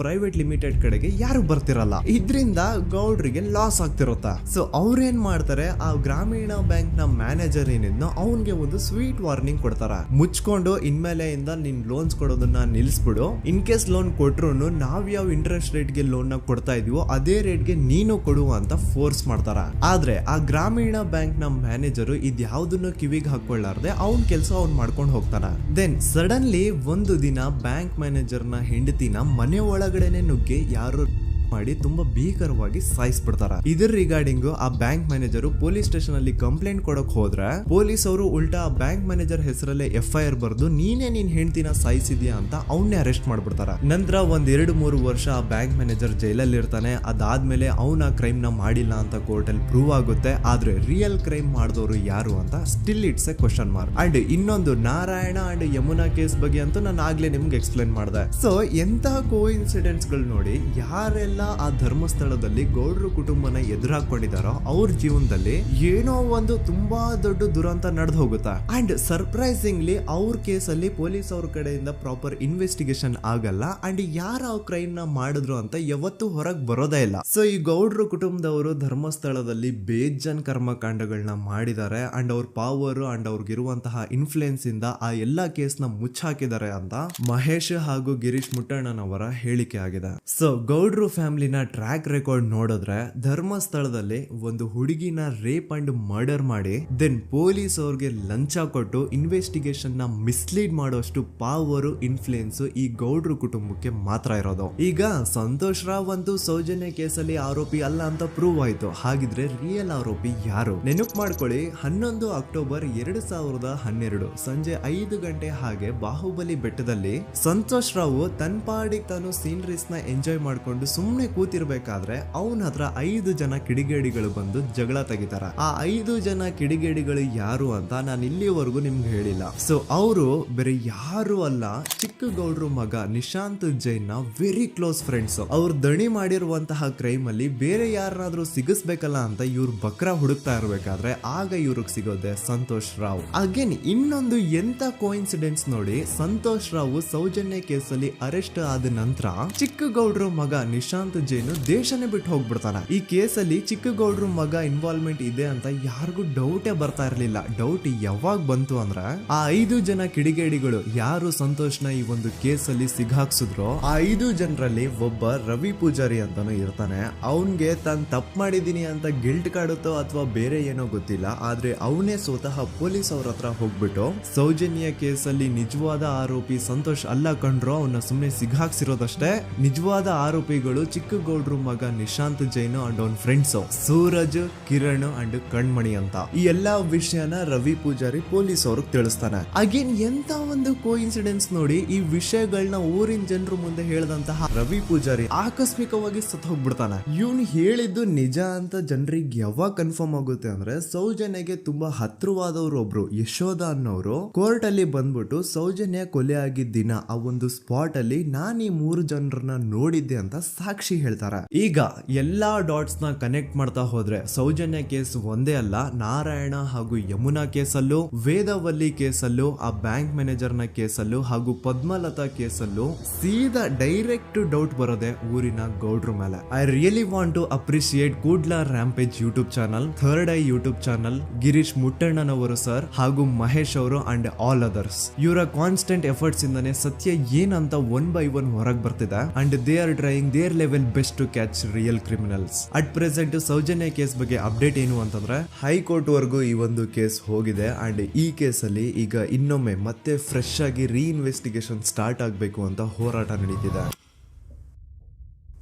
ಪ್ರೈವೇಟ್ ಲಿಮಿಟೆಡ್ ಕಡೆಗೆ ಯಾರು ಬರ್ತಿರಲ್ಲ. ಇದರಿಂದ ಗೌಡ್ರಿಗೆ ಲಾಸ್ ಆಗ್ತಿರುತ್ತ. ಸೊ ಅವ್ರೇನ್ ಮಾಡ್ತಾರೆ, ಆ ಗ್ರಾಮೀಣ ಬ್ಯಾಂಕ್ ನ ಮ್ಯಾನೇಜರ್ ಏನಿದ್ನೋ ಅವನ್ಗೆ ಒಂದು ಸ್ವೀಟ್ ವಾರ್ನಿಂಗ್ ಕೊಡ್ತಾರ. ಮುಚ್ಕೊಂಡು ಇನ್ಮೇಲೆಯಿಂದ ನಿನ್ ಲೋನ್ಸ್ ಕೊಡೋದನ್ನ ನಿಲ್ಸ್ಬಿಡು, ಇನ್ ಕೇಸ್ ಲೋನ್ ಕೊಟ್ರು ನಾವ್ ಯಾವ ಇಂಟ್ರೆಸ್ಟ್ ರೇಟ್ ಗೆ ಲೋನ್ ನ ಕೊಡ್ತಾ ಇದೀವೋ ಅದೇ ರೇಟ್ ಗೆ ನೀನು ಕೊಡುವ ಅಂತ ಫೋರ್ಸ್ ಮಾಡ್ತಾರ. ಆದ್ರೆ ಆ ಗ್ರಾಮೀಣ ಬ್ಯಾಂಕ್ ನ ಮ್ಯಾನೇಜರ್ ಇದ್ಯಾವುದನ್ನು ಕಿವಿಗೆ ಹಾಕೊಳ್ಳಾರ್ದೆ ಅವನ್ ಕೆಲಸ ಅವ್ನ್ ಮಾಡ್ಕೊಂಡು ಹೋಗ್ತಾನ. ದೆನ್ ಸಡನ್ಲಿ ಒಂದು ದಿನ ಬ್ಯಾಂಕ್ ಮ್ಯಾನೇಜರ್ ನ ಹೆಂಡತಿನ ಮನೆ ಒಳಗಡೆನೆ ನುಗ್ಗಿ ಯಾರು ಮಾಡಿ ತುಂಬಾ ಭೀಕರವಾಗಿ ಸಾಯಿಸ್ಬಿಡ್ತಾರ. ಇದ್ರ ರಿಗಾರ್ಡಿಂಗ್ ಆ ಬ್ಯಾಂಕ್ ಮ್ಯಾನೇಜರ್ ಪೊಲೀಸ್ ಸ್ಟೇಷನ್ ಅಲ್ಲಿ ಕಂಪ್ಲೇಂಟ್ ಕೊಡಕ್ ಹೋದ್ರೆ ಪೊಲೀಸ್ ಅವರು ಉಲ್ಟಾ ಆ ಬ್ಯಾಂಕ್ ಮ್ಯಾನೇಜರ್ ಹೆಸರಲ್ಲೇ FIR ಬರ್ದು ನೀನೇ ನಿನ್ ಹೆಂಡತಿನ ಸಾಯಿಸಿದ್ಯಾ ಅಂತ ಅವನ್ನೇ ಅರೆಸ್ಟ್ ಮಾಡ್ಬಿಡ್ತಾರ. ನಂತರ 1-2-3 ವರ್ಷ ಆ ಬ್ಯಾಂಕ್ ಮ್ಯಾನೇಜರ್ ಜೈಲಲ್ಲಿ ಇರ್ತಾನೆ. ಅದಾದ್ಮೇಲೆ ಅವನ ಕ್ರೈಮ್ ನ ಮಾಡಿಲ್ಲ ಅಂತ ಕೋರ್ಟ್ ಅಲ್ಲಿ ಪ್ರೂವ್ ಆಗುತ್ತೆ. ಆದ್ರೆ ರಿಯಲ್ ಕ್ರೈಮ್ ಮಾಡಿದವರು ಯಾರು ಅಂತ still it's A question mark. And ಇನ್ನೊಂದು ನಾರಾಯಣ ಅಂಡ್ ಯಮುನಾ ಕೇಸ್ ಬಗ್ಗೆ ಅಂತೂ ನಾನು ಆಗ್ಲೇ ನಿಮ್ಗೆ ಎಕ್ಸ್ಪ್ಲೇನ್ ಮಾಡಿದೆ. ಸೊ ಎಂತಹ ಕೋ ಇನ್ಸಿಡೆಂಟ್ಸ್ ಗಳು ನೋಡಿ, ಯಾರೆಲ್ಲ ಆ ಧರ್ಮಸ್ಥಳದಲ್ಲಿ ಗೌಡ್ರು ಕುಟುಂಬನ ಎದುರಾಕೊಂಡಿದಾರೋ ಅವ್ರ ಜೀವನದಲ್ಲಿ ಏನೋ ಒಂದು ತುಂಬಾ ದೊಡ್ಡ ದುರಂತ ನಡೆದು ಹೋಗುತ್ತಾ. ಅಂಡ್ ಸರ್ಪ್ರೈಸಿಂಗ್ಲಿ ಅವ್ರ ಕೇಸಲ್ಲಿ ಪೊಲೀಸ್ ಅವ್ರ ಕಡೆಯಿಂದ ಪ್ರಾಪರ್ ಇನ್ವೆಸ್ಟಿಗೇಷನ್ ಆಗಲ್ಲ. ಅಂಡ್ ಯಾರ ಕ್ರೈಮ್ ನ ಮಾಡಿದ್ರು ಅಂತ ಯಾವತ್ತೂ ಹೊರಗ್ ಬರೋದೇ ಇಲ್ಲ. ಸೊ ಈ ಗೌಡ್ರು ಕುಟುಂಬದವರು ಧರ್ಮಸ್ಥಳದಲ್ಲಿ ಬೇಜನ್ ಕರ್ಮಕಾಂಡಗಳನ್ನ ಮಾಡಿದ್ದಾರೆ. ಅಂಡ್ ಅವ್ರ ಪವರ್ ಅಂಡ್ ಅವ್ರಿಗಿರುವಂತಹ ಇನ್ಫ್ಲೂಯೆನ್ಸ್ ಇಂದ ಆ ಎಲ್ಲಾ ಕೇಸ್ ನ ಮುಚ್ಚಾಕಿದ್ದಾರೆ ಅಂತ ಮಹೇಶ್ ಹಾಗೂ ಗಿರೀಶ್ ಮುಟ್ಟಣ್ಣನವರ ಹೇಳಿಕೆ ಆಗಿದೆ. ಸೊ ಗೌಡ್ರು ಫ್ಯಾಮಿಲಿನ ಟ್ರ್ಯಾಕ್ ರೆಕಾರ್ಡ್ ನೋಡಿದ್ರೆ ಧರ್ಮಸ್ಥಳದಲ್ಲಿ ಒಂದು ಹುಡುಗಿನ ರೇಪ್ ಅಂಡ್ ಮರ್ಡರ್ ಮಾಡಿ ದೆನ್ ಪೊಲೀಸ್ ಅವ್ರಿಗೆ ಲಂಚ ಕೊಟ್ಟು ಇನ್ವೆಸ್ಟಿಗೇಷನ್ ನ ಮಿಸ್ಲೀಡ್ ಮಾಡೋಷ್ಟು ಪವರ್ ಇನ್ಫ್ಲೂಯೆನ್ಸ್ ಈ ಗೌಡ್ರು ಕುಟುಂಬಕ್ಕೆ ಮಾತ್ರ ಇರೋದು. ಈಗ ಸಂತೋಷ್ ರಾವ್ ಅಂತೂ ಸೌಜನ್ಯ ಕೇಸಲ್ಲಿ ಆರೋಪಿ ಅಲ್ಲ ಅಂತ ಪ್ರೂವ್ ಆಯ್ತು. ಹಾಗಿದ್ರೆ ರಿಯಲ್ ಆರೋಪಿ ಯಾರು? ನೆನಪು ಮಾಡ್ಕೊಳ್ಳಿ, 11 ಅಕ್ಟೋಬರ್ 2012 ಸಂಜೆ 5 ಗಂಟೆ ಹಾಗೆ ಬಾಹುಬಲಿ ಬೆಟ್ಟದಲ್ಲಿ ಸಂತೋಷ್ ರಾವ್ ತನ್ನ ಪಾಡಿಗೆ ತಾನು ಸೀನರೀಸ್ ನ ಎಂಜಾಯ್ ಮಾಡ್ಕೊಂಡು ಸುಮ್ನೆ ಕೂತಿರ್ಬೇಕಾದ್ರೆ ಅವನ ಹತ್ರ 5 ಜನ ಕಿಡಿಗೇಡಿಗಳು ಬಂದು ಜಗಳ ತೆಗಿತಾರ. ಆ 5 ಜನ ಕಿಡಿಗೇಡಿಗಳು ಯಾರು ಅಂತ ನಾನು ಇಲ್ಲಿವರೆಗೂ ನಿಮ್ಗೆ ಹೇಳಿಲ್ಲ. ಸೊ ಅವರು ಬೇರೆ ಯಾರು ಅಲ್ಲ, ಚಿಕ್ಕ ಗೌಡ್ರು ಮಗ ನಿಶಾಂತ್ ಜೈನ್ ನ ವೆರಿ ಕ್ಲೋಸ್ ಫ್ರೆಂಡ್ಸ್. ಅವ್ರು ದಣಿ ಮಾಡಿರುವಂತಹ ಕ್ರೈಮ್ ಅಲ್ಲಿ ಬೇರೆ ಯಾರನ್ನಾದ್ರೂ ಸಿಗಿಸ್ಬೇಕಲ್ಲ ಅಂತ ಇವ್ರು ಬಕ್ರ ಹುಡುಕ್ತಾ ಇರ್ಬೇಕಾದ್ರೆ ಆಗ ಇವ್ರಿಗೆ ಸಿಗೋದೆ ಸಂತೋಷ್ ರಾವ್. ಅಗೇನ್ ಇನ್ನೊಂದು ಎಂತ ಕೋಇನ್ಸಿಡೆನ್ಸ್ ನೋಡಿ, ಸಂತೋಷ್ ರಾವ್ ಸೌಜನ್ಯ ಕೇಸಲ್ಲಿ ಅರೆಸ್ಟ್ ಆದ ನಂತರ ಚಿಕ್ಕ ಗೌಡ್ರು ಮಗ ನಿಶಾಂತ್ ಜೈನ್ ದೇಶನೇ ಬಿಟ್ಟು ಹೋಗ್ಬಿಡ್ತಾನ. ಈ ಕೇಸಲ್ಲಿ ಚಿಕ್ಕ ಗೌಡ್ರು ಮಗ ಇನ್ವಾಲ್ವ್ಮೆಂಟ್ ಇದೆ ಅಂತ ಯಾರಿಗೂ ಡೌಟೇ ಬರ್ತಾ ಇರ್ಲಿಲ್ಲ. ಡೌಟ್ ಯಾವಾಗ ಬಂತು ಅಂದ್ರೆ ಆ 5 ಜನ ಕಿಡಿಗೇಡಿಗಳು ಯಾರು ಸಂತೋಷ್ನ ಈ ಒಂದು ಕೇಸಲ್ಲಿ ಸಿಗಾಕ್ಸಿದ್ರು ಆ 5 ಜನರಲ್ಲಿ ಒಬ್ಬ ರವಿ ಪೂಜಾರಿ ಅಂತಾನು ಇರ್ತಾನೆ. ಅವನ್ಗೆ ತಾನು ತಪ್ಪು ಮಾಡಿದೀನಿ ಅಂತ ಗಿಲ್ಟ್ ಕಾಡುತ್ತೋ ಅಥವಾ ಬೇರೆ ಏನೋ ಗೊತ್ತಿಲ್ಲ, ಆದ್ರೆ ಅವನೇ ಸ್ವತಃ ಪೊಲೀಸ್ ಅವ್ರ ಹತ್ರ ಹೋಗ್ಬಿಟ್ಟು ಸೌಜನ್ಯ ಕೇಸಲ್ಲಿ ನಿಜವಾದ ಆರೋಪಿ ಸಂತೋಷ್ ಅಲ್ಲ ಕಂಡ್ರು, ಅವನ್ನ ಸುಮ್ನೆ ಸಿಗಾಕ್ಸಿರೋದಷ್ಟೇ, ನಿಜವಾದ ಆರೋಪಿಗಳು ಚಿಕ್ಕ ಗೌಡ್ರು ಮಗ ನಿಶಾಂತ್ ಜೈನ್ ಅಂಡ್ ಅವನ್ ಫ್ರೆಂಡ್ಸ್ ಸೂರಜ್, ಕಿರಣ್ ಅಂಡ್ ಕಣ್ಮಣಿ ಅಂತ. ಈ ಎಲ್ಲಾ ವಿಷಯನ ರವಿ ಪೂಜಾರಿ ಪೊಲೀಸ್ ಅವ್ರಿಗೆ ತಿಳಿಸ್ತಾನೆ. ಅಗೇನ್ ಎಂತ ಒಂದು ಕೋಇನ್ಸಿಡೆನ್ಸ್ ನೋಡಿ, ಈ ವಿಷಯಗಳನ್ನ ಊರಿನ ಜನರು ಮುಂದೆ ಹೇಳಿದಂತಹ ರವಿ ಪೂಜಾರಿ ಆಕಸ್ಮಿಕವಾಗಿ ಸತ್ತು ಹೋಗ್ಬಿಡ್ತಾನೆ. ಇವನು ಹೇಳಿದ್ದು ನಿಜ ಅಂತ ಜನರಿಗೆ ಯಾವಾಗ ಕನ್ಫರ್ಮ್ ಆಗುತ್ತೆ ಅಂದ್ರೆ ಸೌಜನ್ಯಗೆ ತುಂಬಾ ಹತ್ರವಾದವ್ರು ಒಬ್ರು ಯಶೋಧ ಅನ್ನೋರು ಕೋರ್ಟ್ ಅಲ್ಲಿ ಬಂದ್ಬಿಟ್ಟು ಸೌಜನ್ಯ ಕೊಲೆ ಆಗಿದ್ದ ದಿನ ಆ ಒಂದು ಸ್ಪಾಟ್ ಅಲ್ಲಿ ನಾನು ಈ 3 ಜನರನ್ನ ನೋಡಿದ್ದೆ ಅಂತ ಸಾಕ್ಷಿ ಹೇಳ್ತಾರೆ. ಈಗ ಎಲ್ಲಾ ಡಾಟ್ಸ್ ನ ಕನೆಕ್ಟ್ ಮಾಡ್ತಾ ಹೋದ್ರೆ ಸೌಜನ್ಯ ಕೇಸ್ ಒಂದೇ ಅಲ್ಲ, ನಾರಾಯಣ ಹಾಗೂ ಯಮುನಾ ಕೇಸಲ್ಲೂ, ವೇದವಲ್ಲಿ ಕೇಸಲ್ಲೂ, ಆ ಬ್ಯಾಂಕ್ ಮ್ಯಾನೇಜರ್ ನ ಕೇಸಲ್ಲೂ ಹಾಗೂ ಪದ್ಮಲತಾ ಕೇಸಲ್ಲೂ ಸೀದಾ ಡೈರೆಕ್ಟ್ ಡೌಟ್ ಬರೋದೆ ಊರಿನ ಗೌಡ್ರ ಮೇಲೆ. I really want to appreciate Kudla rampage YouTube channel, third eye YouTube channel, Girish ಮುಟ್ಟಣ್ಣನವರು ಸರ್ ಹಾಗೂ ಮಹೇಶ್ ಅವರು ಅಂಡ್ ಆಲ್ ಅದರ್ಸ್. ಇವರ ಕಾನ್ಸ್ಟೆಂಟ್ ಎಫರ್ಟ್ಸ್ ಇಂದಾನೆ ಸತ್ಯ ಏನಂತ 1 by 1 ಹೊರಗೆ ಬರ್ತಿದೆ and they are trying their level best to catch real criminals. At present Soujanya case ಬಗ್ಗೆ ಅಪ್ಡೇಟ್ ಏನು ಅಂತಂದ್ರೆ ಹೈಕೋರ್ಟ್ ವರೆಗೂ ಈ ಒಂದು ಕೇಸ್ ಹೋಗಿದೆ ಅಂಡ್ ಈ ಕೇಸಲ್ಲಿ ಈಗ ಇನ್ನೊಮ್ಮೆ ಮತ್ತೆ ಫ್ರೆಶ್ ಆಗಿ ರೀಇನ್ವೆಸ್ಟಿಗೇಷನ್ ಸ್ಟಾರ್ಟ್ ಆಗಬೇಕು ಅಂತ ಹೋರಾಟ ನಡೀತಿದೆ.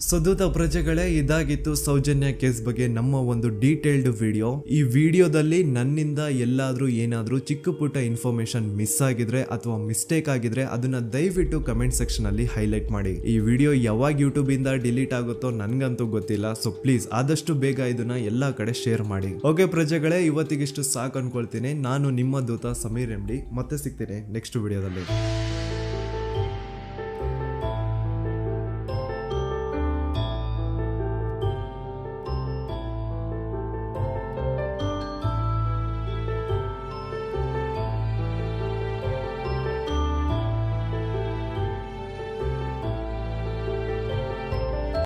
ಸೊ ದೂತ ಪ್ರಜೆಗಳೇ, ಇದಾಗಿತ್ತು ಸೌಜನ್ಯ ಕೇಸ್ ಬಗ್ಗೆ ನಮ್ಮ ಒಂದು ಡೀಟೇಲ್ಡ್ ವಿಡಿಯೋ. ಈ ವಿಡಿಯೋದಲ್ಲಿ ನನ್ನಿಂದ ಎಲ್ಲಾದ್ರೂ ಏನಾದ್ರೂ ಚಿಕ್ಕ ಪುಟ್ಟ ಇನ್ಫಾರ್ಮೇಶನ್ ಮಿಸ್ ಆಗಿದ್ರೆ ಅಥವಾ ಮಿಸ್ಟೇಕ್ ಆಗಿದ್ರೆ ಅದನ್ನ ದಯವಿಟ್ಟು ಕಮೆಂಟ್ ಸೆಕ್ಷನ್ ಅಲ್ಲಿ ಹೈಲೈಟ್ ಮಾಡಿ. ಈ ವಿಡಿಯೋ ಯಾವಾಗ ಯೂಟ್ಯೂಬ್ ಇಂದ ಡಿಲೀಟ್ ಆಗುತ್ತೋ ನನ್ಗಂತೂ ಗೊತ್ತಿಲ್ಲ. ಸೊ ಪ್ಲೀಸ್ ಆದಷ್ಟು ಬೇಗ ಇದನ್ನ ಎಲ್ಲಾ ಕಡೆ ಶೇರ್ ಮಾಡಿ. ಓಕೆ ಪ್ರಜೆಗಳೇ, ಇವತ್ತಿಗಿಷ್ಟು ಸಾಕು ಅನ್ಕೊಳ್ತೀನಿ. ನಾನು ನಿಮ್ಮ ದೂತ ಸಮೀರ್ MD. ಮತ್ತೆ ಸಿಗ್ತೀನಿ ನೆಕ್ಸ್ಟ್ ವಿಡಿಯೋದಲ್ಲಿ.